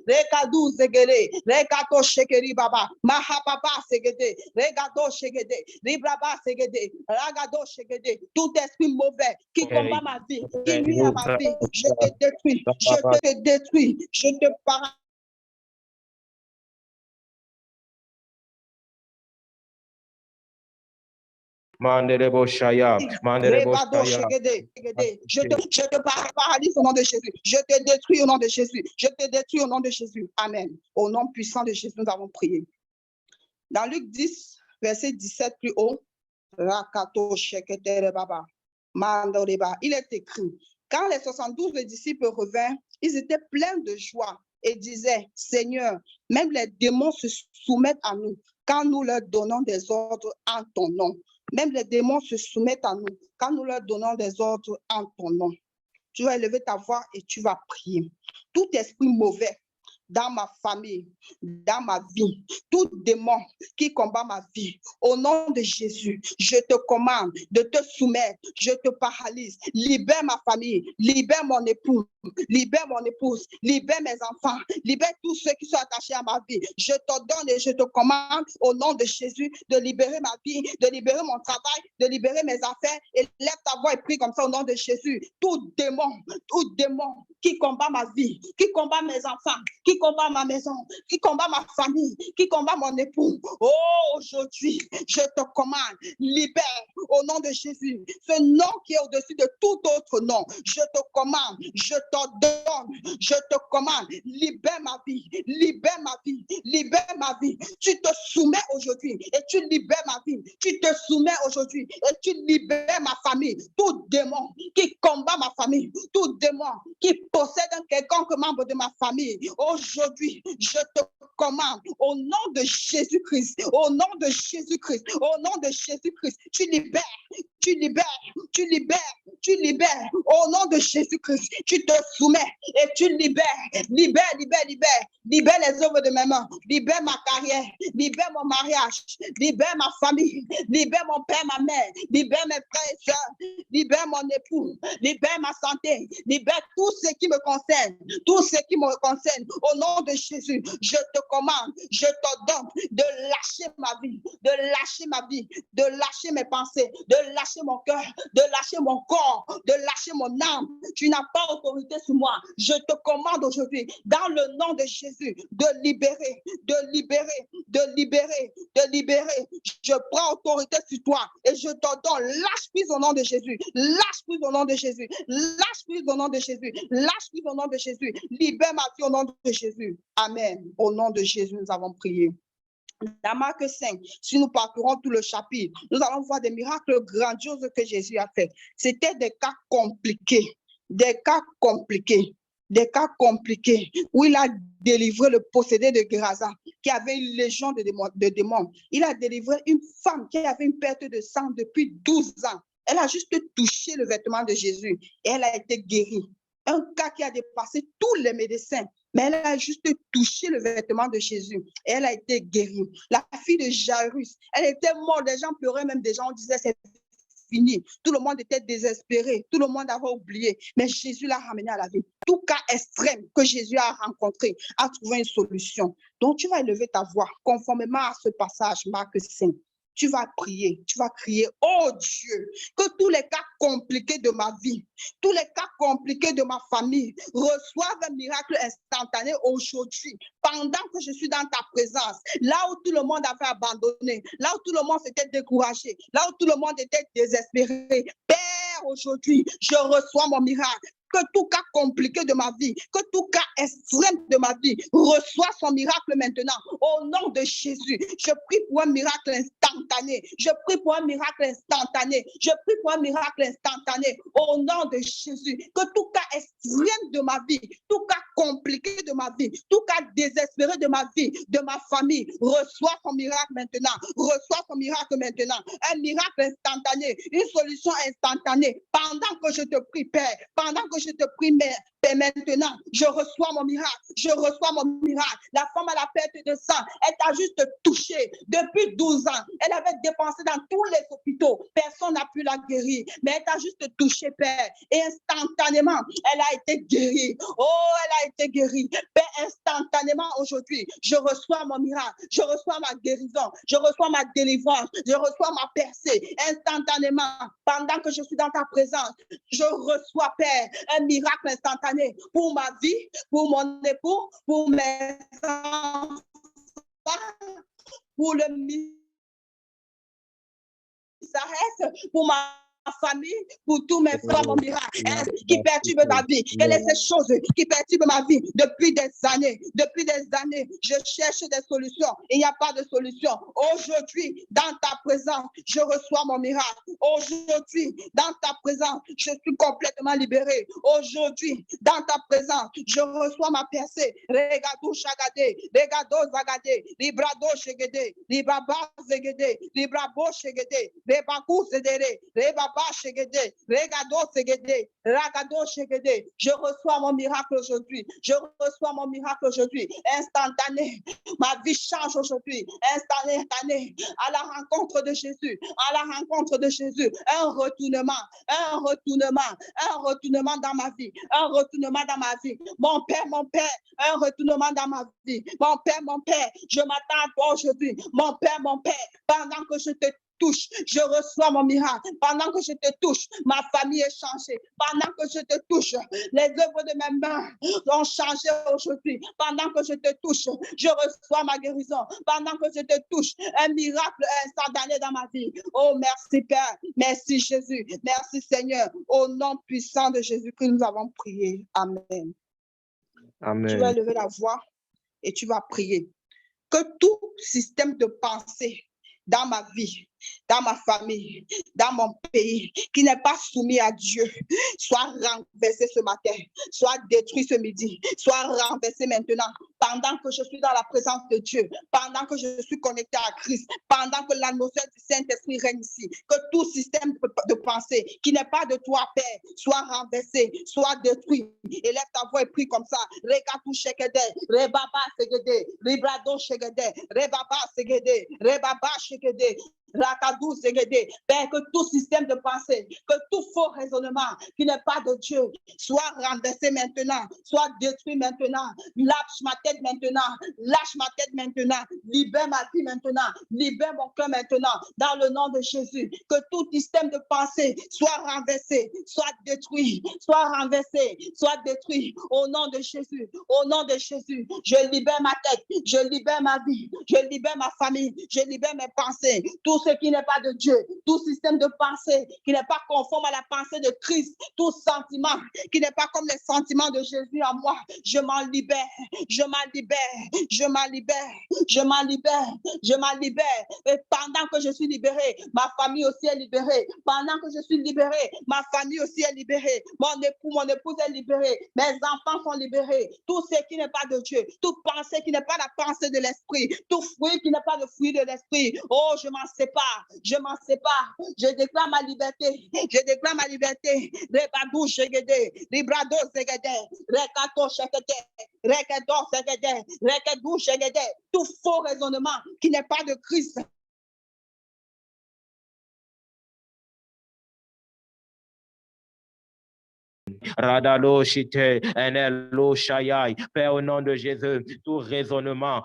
A: Rekadu segede, rekato shekeri baba, mahapapa segede, regado shegede, libraba segede, ragado shegede, tout esprit mauvais qui combat ma vie, qui nuit à ma vie, je te détruis, je te détruis, je te paralyse.
B: Manderebo Shaya, Manderebo Shaya.
A: Je te paralyse au nom de Jésus. Je te détruis au nom de Jésus. Je te détruis au nom de Jésus. Amen. Au nom puissant de Jésus, nous avons prié. Dans Luc 10, verset 17 plus haut, il est écrit, quand les 72 disciples revinrent, ils étaient pleins de joie et disaient, Seigneur, même les démons se soumettent à nous quand nous leur donnons des ordres en ton nom. Même les démons se soumettent à nous quand nous leur donnons des ordres en ton nom. Tu vas élever ta voix et tu vas prier. Tout esprit mauvais dans ma famille, dans ma vie, tout démon qui combat ma vie, au nom de Jésus, je te commande de te soumettre, je te paralyse, libère ma famille, libère mon époux, libère mon épouse, libère mes enfants, libère tous ceux qui sont attachés à ma vie. Je t'ordonne et je te commande au nom de Jésus de libérer ma vie, de libérer mon travail, de libérer mes affaires, et lève ta voix et prie comme ça au nom de Jésus. Tout démon qui combat ma vie, qui combat mes enfants, qui combat ma maison, qui combat ma famille, qui combat mon époux. Oh, aujourd'hui, je te commande, libère au nom de Jésus, ce nom qui est au-dessus de tout autre nom. Je te commande, je t'ordonne, je te commande, libère ma vie, libère ma vie, libère ma vie. Tu te soumets aujourd'hui et tu libères ma vie. Tu te soumets aujourd'hui et tu libères ma famille. Tout démon qui combat ma famille, tout démon qui possède un quelconque membre de ma famille, aujourd'hui, je te commande au nom de Jésus-Christ, au nom de Jésus-Christ, au nom de Jésus-Christ, tu libères, tu libères, tu libères, tu libères, au nom de Jésus-Christ, tu te soumets et tu libères, libère, libère, libère, libère les œuvres de mes mains, libère ma carrière, libère mon mariage, libère ma famille, libère mon père, ma mère, libère mes frères et sœurs, libère mon époux, libère ma santé, libère tout ce qui me concerne, tout ce qui me concerne, au nom de Jésus, je te commande, je t'ordonne de lâcher ma vie, de lâcher ma vie, de lâcher mes pensées, de lâcher mon cœur, de lâcher mon corps, de lâcher mon âme. Tu n'as pas autorité sur moi. Je te commande aujourd'hui, dans le nom de Jésus, de libérer, de libérer, de libérer, de libérer. Je prends autorité sur toi et je t'ordonne, lâche prise au nom de Jésus, lâche prise au nom de Jésus, lâche prise au nom de Jésus, lâche prise au nom de Jésus, libère ma vie au nom de Jésus. Amen. Au nom de Jésus, nous avons prié. Dans Marc 5, si nous parcourons tout le chapitre, nous allons voir des miracles grandioses que Jésus a fait. C'était des cas compliqués, des cas compliqués, des cas compliqués où il a délivré le possédé de Gerasa qui avait une légion de démons. Il a délivré une femme qui avait une perte de sang depuis 12 ans. Elle a juste touché le vêtement de Jésus et elle a été guérie. Un cas qui a dépassé tous les médecins. Mais elle a juste touché le vêtement de Jésus et elle a été guérie. La fille de Jairus, elle était morte, des gens pleuraient, même des gens disaient c'est fini. Tout le monde était désespéré, tout le monde avait oublié, mais Jésus l'a ramené à la vie. Tout cas extrême que Jésus a rencontré a trouvé une solution. Donc tu vas élever ta voix conformément à ce passage, Marc 5. Tu vas prier, tu vas crier, oh Dieu, que tous les cas compliqués de ma vie, tous les cas compliqués de ma famille reçoivent un miracle instantané aujourd'hui, pendant que je suis dans ta présence, là où tout le monde avait abandonné, là où tout le monde s'était découragé, là où tout le monde était désespéré. Père, aujourd'hui, je reçois mon miracle. Que tout cas compliqué de ma vie, que tout cas extrême de ma vie reçoit son miracle maintenant. Au nom de Jésus, je prie pour un miracle instantané. Je prie pour un miracle instantané. Je prie pour un miracle instantané. Au nom de Jésus, que tout cas extrême de ma vie, tout cas compliqué de ma vie, tout cas désespéré de ma vie, de ma famille, reçoit son miracle maintenant. Reçoit son miracle maintenant. Un miracle instantané, une solution instantanée. Pendant que je te prie, Père, pendant que je te prie, Père, maintenant, je reçois mon miracle. Je reçois mon miracle. La femme à la perte de sang, elle t'a juste touché depuis 12 ans. Elle avait dépensé dans tous les hôpitaux. Personne n'a pu la guérir. Mais elle t'a juste touché, Père. Et instantanément, elle a été guérie. Oh, elle a été guérie. Père, instantanément aujourd'hui, je reçois mon miracle. Je reçois ma guérison. Je reçois ma délivrance. Je reçois ma percée. Instantanément, pendant que je suis dans ta présence, je reçois, Père, un miracle instantané pour ma vie, pour mon époux, pour mes enfants, pour le ministère, pour ma famille, pour tous mes frères, mon miracle qui perturbe ma vie. Quelles sont ces choses qui perturbent ma vie depuis des années? Depuis des années, je cherche des solutions. Il n'y a pas de solution. Aujourd'hui, dans ta présence, je reçois mon miracle. Aujourd'hui, dans ta présence, je suis complètement libéré. Aujourd'hui, dans ta présence, je reçois ma percée. Regado shagade, regado zagade, librado shegede, libraba zegede, librabo shegede, rebaku zedere, rebaba Rebaba Shegede, Regado Segede, Ragado Shegede. Je reçois mon miracle aujourd'hui. Je reçois mon miracle aujourd'hui. Instantané. Ma vie change aujourd'hui. Instantané. À la rencontre de Jésus. À la rencontre de Jésus. Un retournement. Un retournement. Un retournement dans ma vie. Un retournement dans ma vie. Mon Père, un retournement dans ma vie. Mon Père, je m'attends à toi aujourd'hui. Mon Père, pendant que je te touche, je reçois mon miracle. Pendant que je te touche, ma famille est changée. Pendant que je te touche, les œuvres de mes mains ont changé aujourd'hui. Pendant que je te touche, je reçois ma guérison. Pendant que je te touche, un miracle instantané dans ma vie. Oh, merci Père. Merci Jésus. Merci Seigneur. Au nom puissant de Jésus que nous avons prié. Amen.
B: Amen.
A: Tu vas lever la voix et tu vas prier. Que tout système de pensée dans ma vie, dans ma famille, dans mon pays, qui n'est pas soumis à Dieu, soit renversé ce matin, soit détruit ce midi, soit renversé maintenant, pendant que je suis dans la présence de Dieu, pendant que je suis connecté à Christ, pendant que l'atmosphère du Saint-Esprit règne ici, que tout système de pensée qui n'est pas de toi, Père, soit renversé, soit détruit. Élève ta voix et prie comme ça. Rekatu shekede, rebaba segede, librado shekede, rebaba segede, rebaba shekede. Rakadou Zegede, Père, que tout système de pensée, que tout faux raisonnement qui n'est pas de Dieu soit renversé maintenant, soit détruit maintenant. Lâche ma tête maintenant, lâche ma tête maintenant, libère ma vie maintenant, libère mon cœur maintenant, dans le nom de Jésus. Que tout système de pensée soit renversé, soit détruit, soit renversé, soit détruit. Au nom de Jésus, au nom de Jésus, je libère ma tête, je libère ma vie, je libère ma famille, je libère mes pensées. Tout ce qui n'est pas de Dieu, tout système de pensée qui n'est pas conforme à la pensée de Christ, tout sentiment qui n'est pas comme les sentiments de Jésus en moi, je m'en libère, je m'en libère, je m'en libère, je m'en libère, je m'en libère. Et pendant que je suis libérée, ma famille aussi est libérée. Pendant que je suis libérée, ma famille aussi est libérée. Mon époux, mon épouse est libérée. Mes enfants sont libérés. Tout ce qui n'est pas de Dieu, toute pensée qui n'est pas la pensée de l'esprit, tout fruit qui n'est pas le fruit de l'esprit. Oh, je m'en sépare. Je m'en sépare. Je déclare ma liberté. Je déclare ma liberté. Rebadou shegede, librado zegede, rekato shegede, rekedo zegede, rekedou shegede. Tout faux raisonnement qui n'est pas de Christ.
B: Radalo Shite, Enelo Shayai. Père, au nom de Jésus, tout raisonnement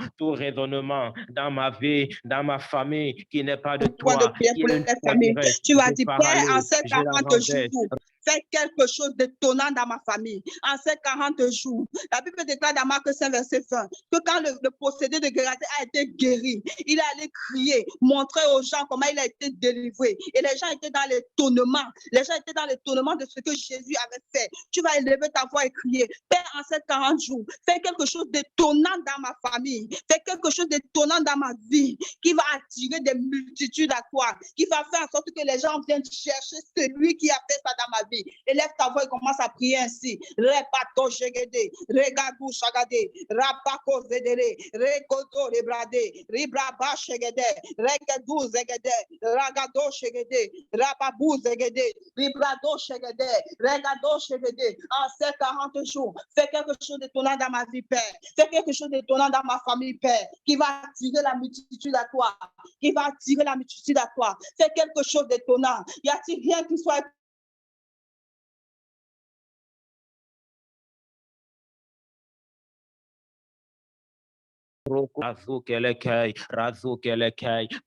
B: dans ma vie, dans ma famille, qui n'est pas de toi, qui
A: pour
B: est
A: les familles. Tu vas dire, Père, en ces
B: je la
A: 40 jours, fais quelque chose d'étonnant dans ma famille. En ces 40 jours, la Bible déclare dans Marc 5, verset 20, que quand le possédé de Géraséne a été guéri, il est allé crier, montrer aux gens comment il a été délivré. Et les gens étaient dans l'étonnement. Les gens étaient dans l'étonnement de ce que Jésus avait fait. Tu vas élever ta voix et crier, Père, en ces 40 jours, fais quelque chose d'étonnant dans ma famille. Fais quelque chose d'étonnant dans ma vie qui va attirer des multitudes à toi, qui va faire en sorte que les gens viennent chercher celui qui a fait ça dans ma vie. Élève ta voix et commence à prier ainsi. Repato shegede, regadou shagade, rapako zedere, rekoto rebrade, ribraba shegede, regadou zegede, ragado shegede, rababou zegede, ribrado shegede, regado shegede. En ces 40 jours, fais quelque chose d'étonnant dans ma vie, Père. Fais quelque chose d'étonnant dans ma famille, Père, qui va attirer la multitude à toi, qui va attirer la multitude à toi. Fais quelque chose d'étonnant. Y a-t-il rien qui soit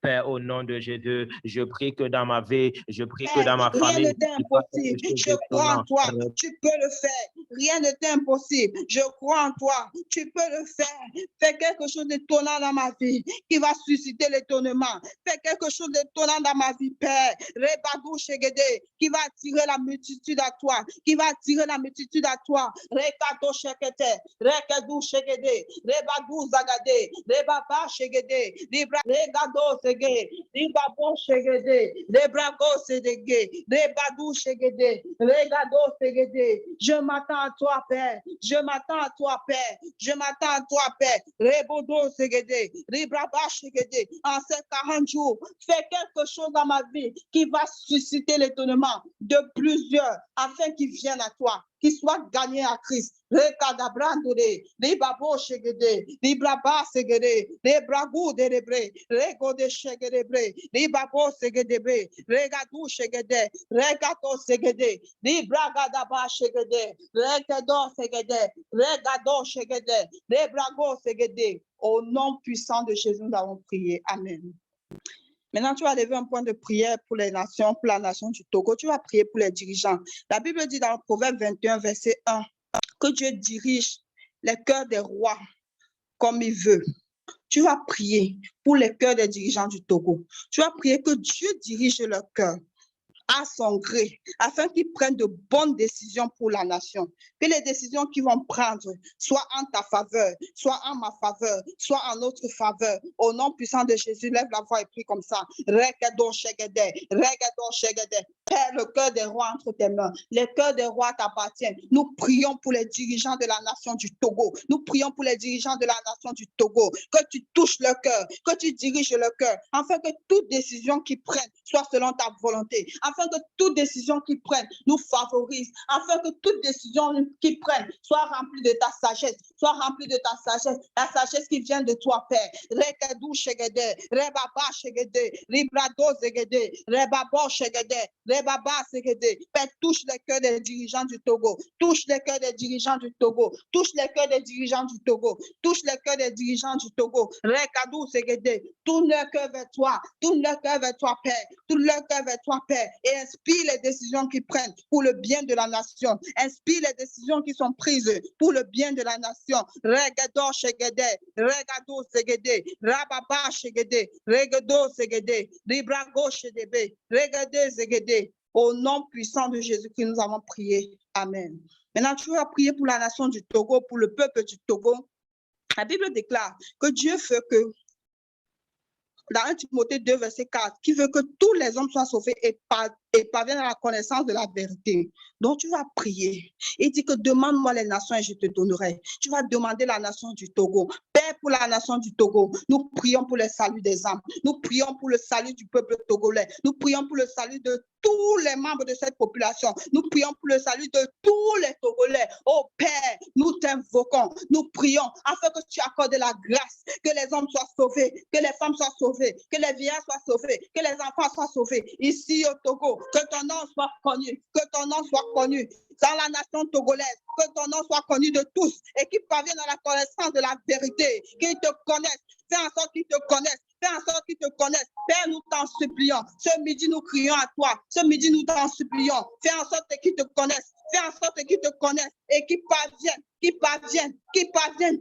B: Père, au nom de Jésus, je prie que dans ma vie, je prie que dans ma famille,
A: rien ne t'est impossible. Je crois en toi. Tu peux le faire. Rien ne t'est impossible. Je crois en toi. Tu peux le faire. Fais quelque chose d'étonnant dans ma vie qui va susciter l'étonnement. Fais quelque chose d'étonnant dans ma vie, Père. Rebadou shegede, qui va attirer la multitude à toi. Qui va attirer la multitude à toi. Rekado shekete, rekedou shegede, rebadou zagade. shegede, rebaba shegede, libra regado sege, libabo shegede, lebrago segede, rebadou shegede, regado segede. Je m'attends à toi, Père. Je m'attends à toi, Père. Je m'attends à toi, Père. Rebodo segede, libraba shegede. En ces 40 jours, fais quelque chose dans ma vie qui va susciter l'étonnement de plusieurs afin qu'ils viennent à toi, qu'ils soient gagnés à Christ. Recadabrandode, libabo shegede, libraba segede, libragu de lebre, rego de shegede, libabo segede, regadu shegede, regato segede, libragadaba shegede, regado segede, regado shegede, librago segede. Au nom puissant de Jésus, nous avons prié. Amen. Maintenant, tu vas lever un point de prière pour les nations, pour la nation du Togo. Tu vas prier pour les dirigeants. La Bible dit dans le Proverbe 21, verset 1, que Dieu dirige les cœurs des rois comme il veut. Tu vas prier pour les cœurs des dirigeants du Togo. Tu vas prier que Dieu dirige leur cœur à son gré, afin qu'ils prennent de bonnes décisions pour la nation. Que les décisions qu'ils vont prendre soient en ta faveur, soient en ma faveur, soient en notre faveur. Au nom puissant de Jésus, lève la voix et prie comme ça. Regado shegede, regado shegede. Père, le cœur des rois entre tes mains. Les cœurs des rois t'appartiennent. Nous prions pour les dirigeants de la nation du Togo. Nous prions pour les dirigeants de la nation du Togo. Que tu touches leur cœur, que tu diriges leur cœur, afin que toute décision qu'ils prennent soit selon ta volonté. Afin que toute décision qu'ils prennent nous favorise, afin que toute décision qu'ils prennent soit remplie de ta sagesse, soit remplie de ta sagesse, la sagesse qui vient de toi, Père. Rekadou shegede, rebaba shegede, librado zegede, rebabo shegede, rebaba segede. Père, touche les cœurs des dirigeants du Togo, touche les cœurs des dirigeants du Togo, touche les cœurs des dirigeants du Togo, touche les cœurs des dirigeants du Togo. Rekadou segede, tourne leur cœur vers toi, tourne leur cœur vers toi, Père, tourne leur cœur vers toi, Père, et inspire les décisions qu'ils prennent pour le bien de la nation. Inspire les décisions qui sont prises pour le bien de la nation. Regado shegede, regado segede, rababa shegede, regado segede, librago shedebe, regade segede. Au nom puissant de Jésus que nous avons prié. Amen. Maintenant, tu vas prier pour la nation du Togo, pour le peuple du Togo. La Bible déclare que Dieu veut que dans 1 Timothée 2, verset 4, qui veut que tous les hommes soient sauvés et parviennent à la connaissance de la vérité. Donc, tu vas prier. Il dit que demande-moi les nations et je te donnerai. Tu vas demander la nation du Togo. Père, pour la nation du Togo, nous prions pour le salut des âmes. Nous prions pour le salut du peuple togolais. Nous prions pour le salut de tous les membres de cette population. Nous prions pour le salut de tous les Togolais. Oh Père, nous t'invoquons, nous prions afin que tu accordes la grâce, que les hommes soient sauvés, que les femmes soient sauvées, que les vieillards soient sauvés, que les enfants soient sauvés. Ici au Togo, que ton nom soit connu, que ton nom soit connu dans la nation togolaise, que ton nom soit connu de tous et qu'ils parviennent à la connaissance de la vérité, qu'ils te connaissent. Fais en sorte qu'ils te connaissent. Fais en sorte qu'ils te connaissent. Père, nous t'en supplions. Ce midi, nous crions à toi. Ce midi, nous t'en supplions. Fais en sorte qu'ils te connaissent. Fais en sorte qu'ils te connaissent et qu'ils parviennent,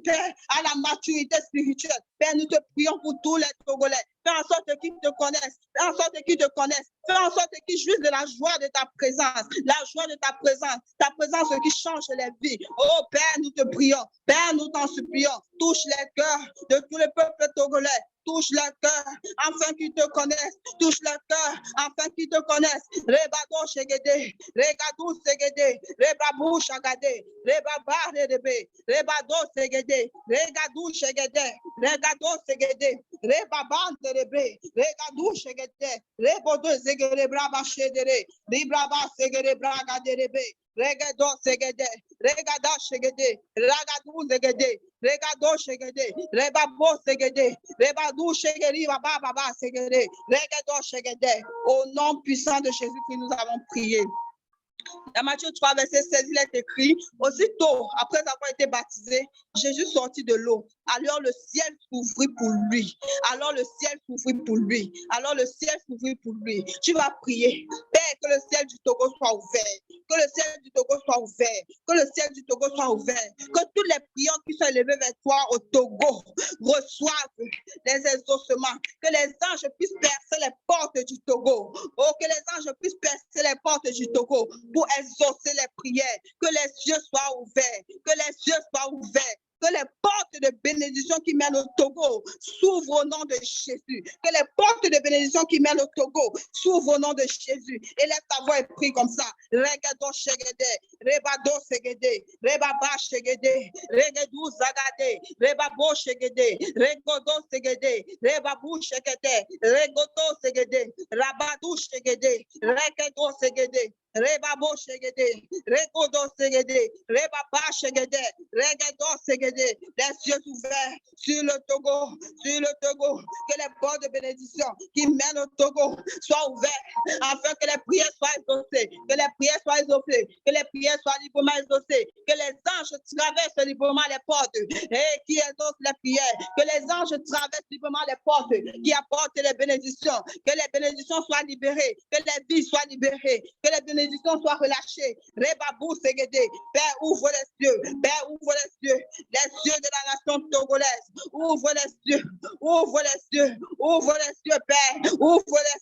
A: Père, à la maturité spirituelle. Père, nous te prions pour tous les Togolais. Fais en sorte qu'ils te connaissent. Fais en sorte qu'ils te connaissent. Fais en sorte qu'ils jouissent de la joie de ta présence. La joie de ta présence qui change les vies. Oh Père, nous te prions. Père, nous t'en supplions. Touche les cœurs de tous les peuples togolais. Touche leur cœur afin qu'ils te connaissent. Touche leur cœur afin qu'ils te connaissent. Rebado shegede, regado segede, rebabou shagade, rebaba redebe, rebado segede, regado shegede, regado segede, rebaban redebe, regado shegede, rebodo segede braba shedere, libraba segede braga derebe. Regado segede, regada shegede, ragadu segede, regado shegede, rebabo segede, rebadou shegeri baba baba segede, regado shegede. Au nom puissant de Jésus que nous avons prié. Dans Matthieu 3, verset 16, il est écrit, aussitôt, après avoir été baptisé, Jésus sortit de l'eau. Alors le ciel s'ouvrit pour lui. Alors le ciel s'ouvrit pour lui. Alors le ciel s'ouvrit pour lui. Tu vas prier. Père, que le ciel du Togo soit ouvert. Que le ciel du Togo soit ouvert. Que le ciel du Togo soit ouvert. Que toutes les prières qui sont élevées vers toi au Togo reçoivent les exaucements. Que les anges puissent percer les portes du Togo. Oh, que les anges puissent percer les portes du Togo pour exaucer les prières. Que les yeux soient ouverts. Que les yeux soient ouverts. Que les portes de bénédiction qui mènent au Togo s'ouvrent au nom de Jésus. Que les portes de bénédiction qui mènent au Togo s'ouvrent au nom de Jésus. Élève ta voix et prie comme ça. Regado shegede, rebado segede, rebaba shegede, regedu zagade, rebabo shegede, regodo segede, rebabu shegede, regodo segede, rabadu shegede, regedo segede. Rebabo shegede, regodo segede, rebaba shegede, regedo segede. Les yeux ouverts sur le Togo, que les portes de bénédiction qui mènent au Togo soient ouvertes, afin que les prières soient exaucées, que les prières soient exaucées, que les prières soient librement exaucées, que les anges traversent librement les portes et qui exaucent les prières, que les anges traversent librement les portes qui apportent les bénédictions, que les bénédictions soient libérées, que les vies soient libérées, que les bénédictions soient relâchées. Rebabou Segede, Père, ouvre les cieux, Père, ouvre les cieux de la nation togolaise, ouvre les cieux, ouvre les cieux, ouvre les cieux, Père, ouvre les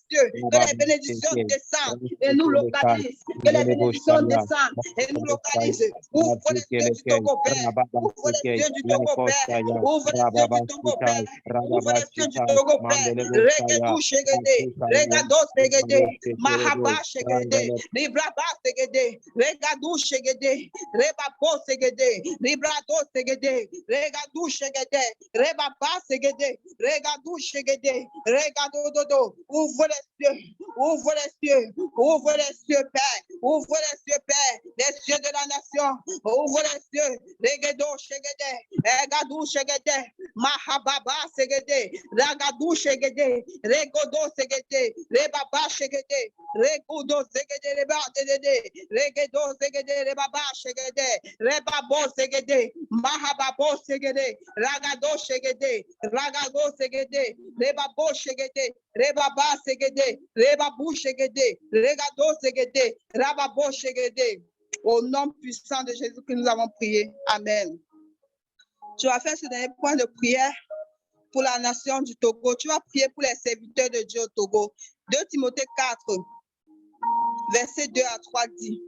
A: cieux, que les bénédictions descendent et nous localisent, que les bénédictions descendent et nous localisent. Ouvre les cieux du Togo, Père, ouvre les cieux du Togo, Père, ouvre les cieux du Togo, Père, ouvre les cieux du Togo, Père, Regedou Shegede, Regado Segede, Mahaba Shegede, Libraba Segede, Regadou Shegede, Rebabo Segede, Librado Segede, Regadou Shegede, Rebaba Segede, Regadou Shegede, Regado Dodo, ouvre les cieux, ouvre les cieux, ouvre les cieux, Père, ouvre les cieux, Père, les cieux de la nation, ouvre les cieux, Regedo Shegede, Regadou Shegede, Mahababa Segede, Ragadou Shegede, Regodo Segede, Rebaba Shegede, Regudo Segede, Reba Dede, Regedo Segede, Rebaba Shegede, Rebabo Segede, Mahababo Segede, Ragado Shegede, Ragado Segede, Rebabo Shegede, Rebaba Segede, Rebabu Shegede, Regado Segede, Rababo Shegede. Au nom puissant de Jésus que nous avons prié. Amen. Tu vas faire ce dernier point de prière pour la nation du Togo. Tu vas prier pour les serviteurs de Dieu au Togo. 2 Timothée 4, versets 2 à 3 dit,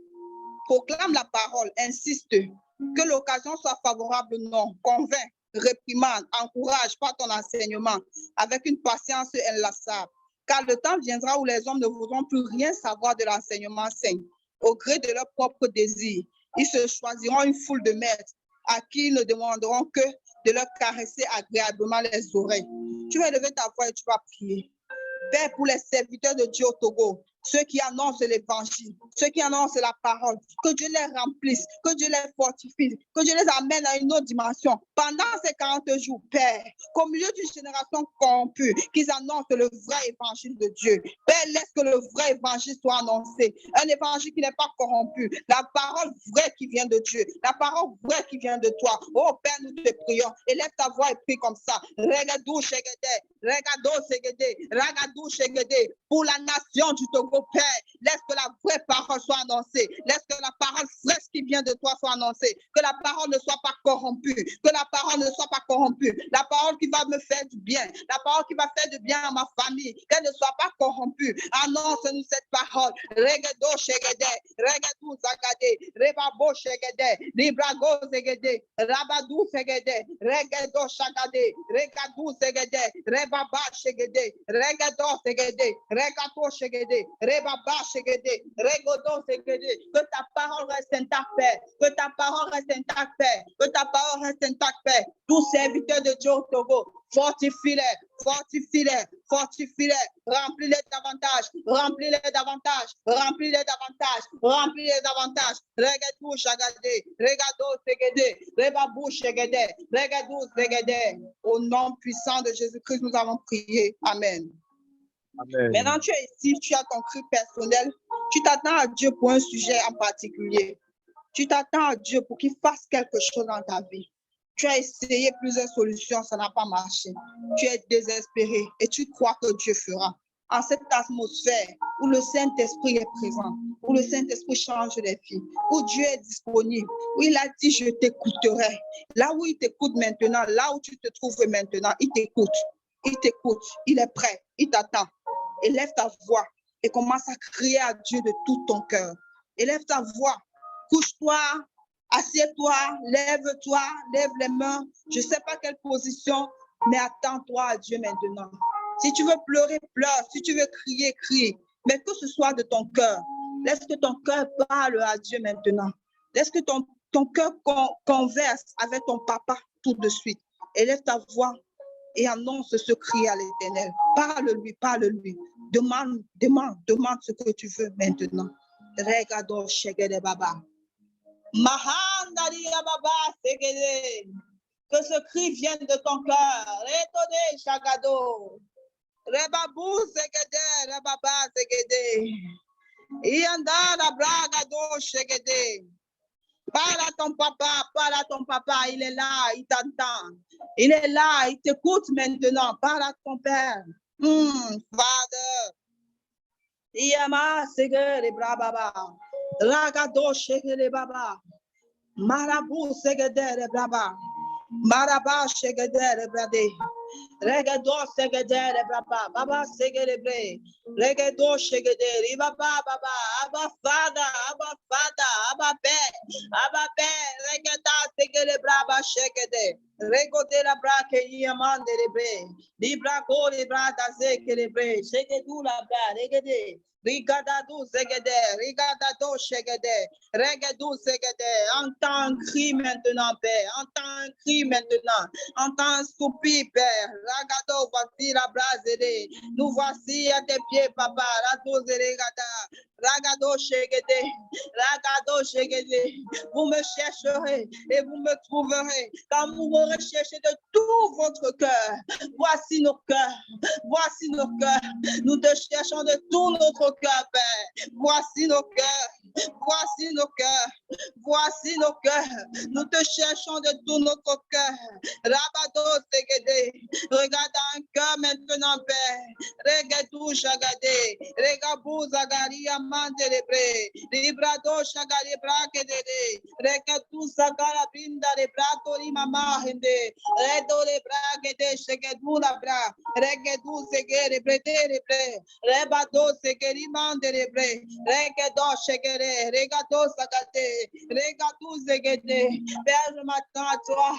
A: proclame la parole, insiste, que l'occasion soit favorable ou non, convainc, réprimande, encourage par ton enseignement, avec une patience inlassable. Car le temps viendra où les hommes ne voudront plus rien savoir de l'enseignement saint, au gré de leurs propres désirs. Ils se choisiront une foule de maîtres à qui ils ne demanderont que de leur caresser agréablement les oreilles. Tu vas lever ta voix et tu vas prier. Père, pour les serviteurs de Dieu au Togo, ceux qui annoncent l'évangile, ceux qui annoncent la parole, que Dieu les remplisse, que Dieu les fortifie, que Dieu les amène à une autre dimension. Pendant ces 40 jours, Père, qu'au milieu d'une génération corrompue, qu'ils annoncent le vrai évangile de Dieu. Père, laisse que le vrai évangile soit annoncé. Un évangile qui n'est pas corrompu. La parole vraie qui vient de Dieu. La parole vraie qui vient de toi. Oh Père, nous te prions. Élève ta voix et prie comme ça. Regadou Shegede, Regado Segede, Ragadou Shegede, pour la nation du Togo. Père, laisse que la vraie parole soit annoncée. Laisse que la parole fraîche qui vient de toi soit annoncée. Que la parole ne soit pas corrompue. Que la parole ne soit pas corrompue. La parole qui va me faire du bien. La parole qui va faire du bien à ma famille. Qu'elle ne soit pas corrompue. Annonce-nous cette parole. Regedo Shegede, Regedou Zagade, Rebabo Shegede, Librago Zegede, Rabadou Segede, Regedo Shagade, Regadou Zegede, Rebaba Shegede, Regedo Segede, Regato Shegede, Rebaba Shegede, Regodo Segede. Que ta parole reste intacte, Père. Que ta parole reste intacte, Père. Que ta parole reste intacte, Père. Tous serviteurs de Dieu au Togo, fortifie-les, fortifie-les, fortifie-les, remplis-les davantage, remplis-les davantage, remplis-les davantage, remplis-les davantage. Regadou Shagade, Regado Segede, Rebabou Shegede, Regadou Segede. Au nom puissant de Jésus-Christ, nous avons prié. Amen.
B: Amen.
A: Maintenant, tu es ici, tu as ton cri personnel, tu t'attends à Dieu pour un sujet en particulier. Tu t'attends à Dieu pour qu'il fasse quelque chose dans ta vie. Tu as essayé plusieurs solutions, ça n'a pas marché. Tu es désespéré et tu crois que Dieu fera. En cette atmosphère où le Saint-Esprit est présent, où le Saint-Esprit change les vies, où Dieu est disponible, où il a dit je t'écouterai. Là où il t'écoute maintenant, là où tu te trouves maintenant, il t'écoute. Il t'écoute, il est prêt, il t'attend. Élève ta voix et commence à crier à Dieu de tout ton cœur. Élève ta voix, couche-toi Assieds-toi, lève-toi, lève les mains. Je ne sais pas quelle position, mais attends-toi à Dieu maintenant. Si tu veux pleurer, pleure. Si tu veux crier, crie. Mais que ce soit de ton cœur. Laisse que ton cœur parle à Dieu maintenant. Laisse que ton cœur converse avec ton papa tout de suite. Élève ta voix et annonce ce cri à l'Éternel. Parle-lui, parle-lui. Demande ce que tu veux maintenant. Regarde, Shegede Baba. Mahandaria Baba Segede. Que ce cri vienne de ton cœur. Retone Shagado. Rebabou Segede, Rebaba Segede. Iandara Bragado Shegede. Parle à ton papa, il est là, il t'entend. Il est là, il t'écoute maintenant. Parle à ton père. Father. Iyama Segede Brababa. Ragado Shegede Baba. Marabu Segede Braba. Maraba Shegede Brade. Regado Segede Braba. Baba Segede. Regado Shegede. Baba Baba. Abba Father. Abba Father. Abba Père. Abba Père. Regada Segede Braba Shegede. Regode la bra ke yamande lebre. Libra ko libra da zekelebre. Shegedu la bra. Regede. Rigadadu zegede, rigadado shegede, regadu zegede. Entends un cri maintenant, Père. Entends un cri maintenant. Entends un soupir, Père. Ragado, voici la brasede. Nous voici à tes pieds, Papa. Rado zeregada. Ragado shegede, ragado shegede. Vous me chercherez et vous me trouverez quand vous me recherchez de tout votre cœur. Voici nos cœurs. Voici nos cœurs. Nous te cherchons de tout notre cœur, Père. Voici nos cœurs. Voici nos cœurs. Voici nos cœurs. Nous te cherchons de tout notre cœur. Rabado segede. Regarde un cœur maintenant, Père. Regadou shagade. Regabou zagari amante lebre. Librado shagade brakedede. Regadou sagara binda le brato li mama hende. Redo le brakede shagedou la bra. Regedou segere brede lebre. Rebado segeri mande lebre. Regedo shagere. Regado sagade. Regadou zegede. Père, je m'attends à toi.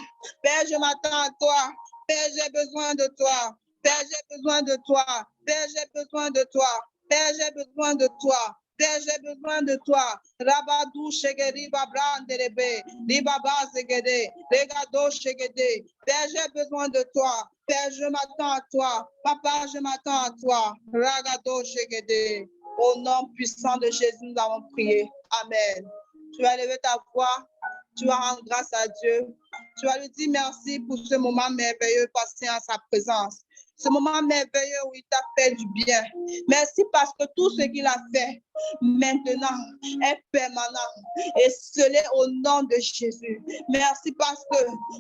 A: Père, je m'attends à toi. Père, j'ai besoin de toi. Père, j'ai besoin de toi. Père, j'ai besoin de toi. Père, j'ai besoin de toi. Père, j'ai besoin de toi. Rabadou shegeri babrande rebe. Libaba segede. Regado shegede. Père, j'ai besoin de toi. Père, je m'attends à toi. Papa, je m'attends à toi. Ragado shegede. Au nom puissant de Jésus, nous avons prié. Amen. Tu vas lever ta voix. Tu vas rendre grâce à Dieu. Tu vas lui dire merci pour ce moment merveilleux passé en sa présence. Ce moment merveilleux où il t'a fait du bien. Merci parce que tout ce qu'il a fait maintenant est permanent et scellé au nom de Jésus. Merci parce que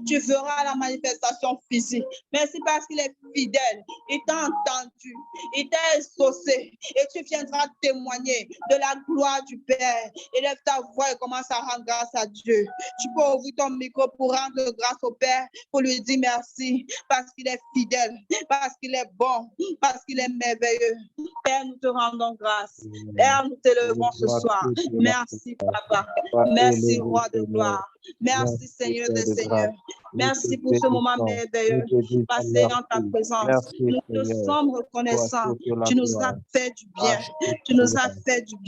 A: tu feras la manifestation physique. Merci parce qu'il est fidèle. Il t'a entendu. Il t'a exaucé et tu viendras témoigner de la gloire du Père. Élève ta voix et commence à rendre grâce à Dieu. Tu peux ouvrir ton micro pour rendre grâce au Père, pour lui dire merci parce qu'il est fidèle, parce qu'il est bon, parce qu'il est merveilleux. Père, nous te rendons grâce. Père, nous t'élevons ce soir. Merci, Papa. Merci, Roi de gloire. Merci, Seigneur des Seigneurs. Merci pour ce moment merveilleux passé en ta présence. Nous te sommes reconnaissants. Tu nous as fait du bien. Tu nous as fait du bien.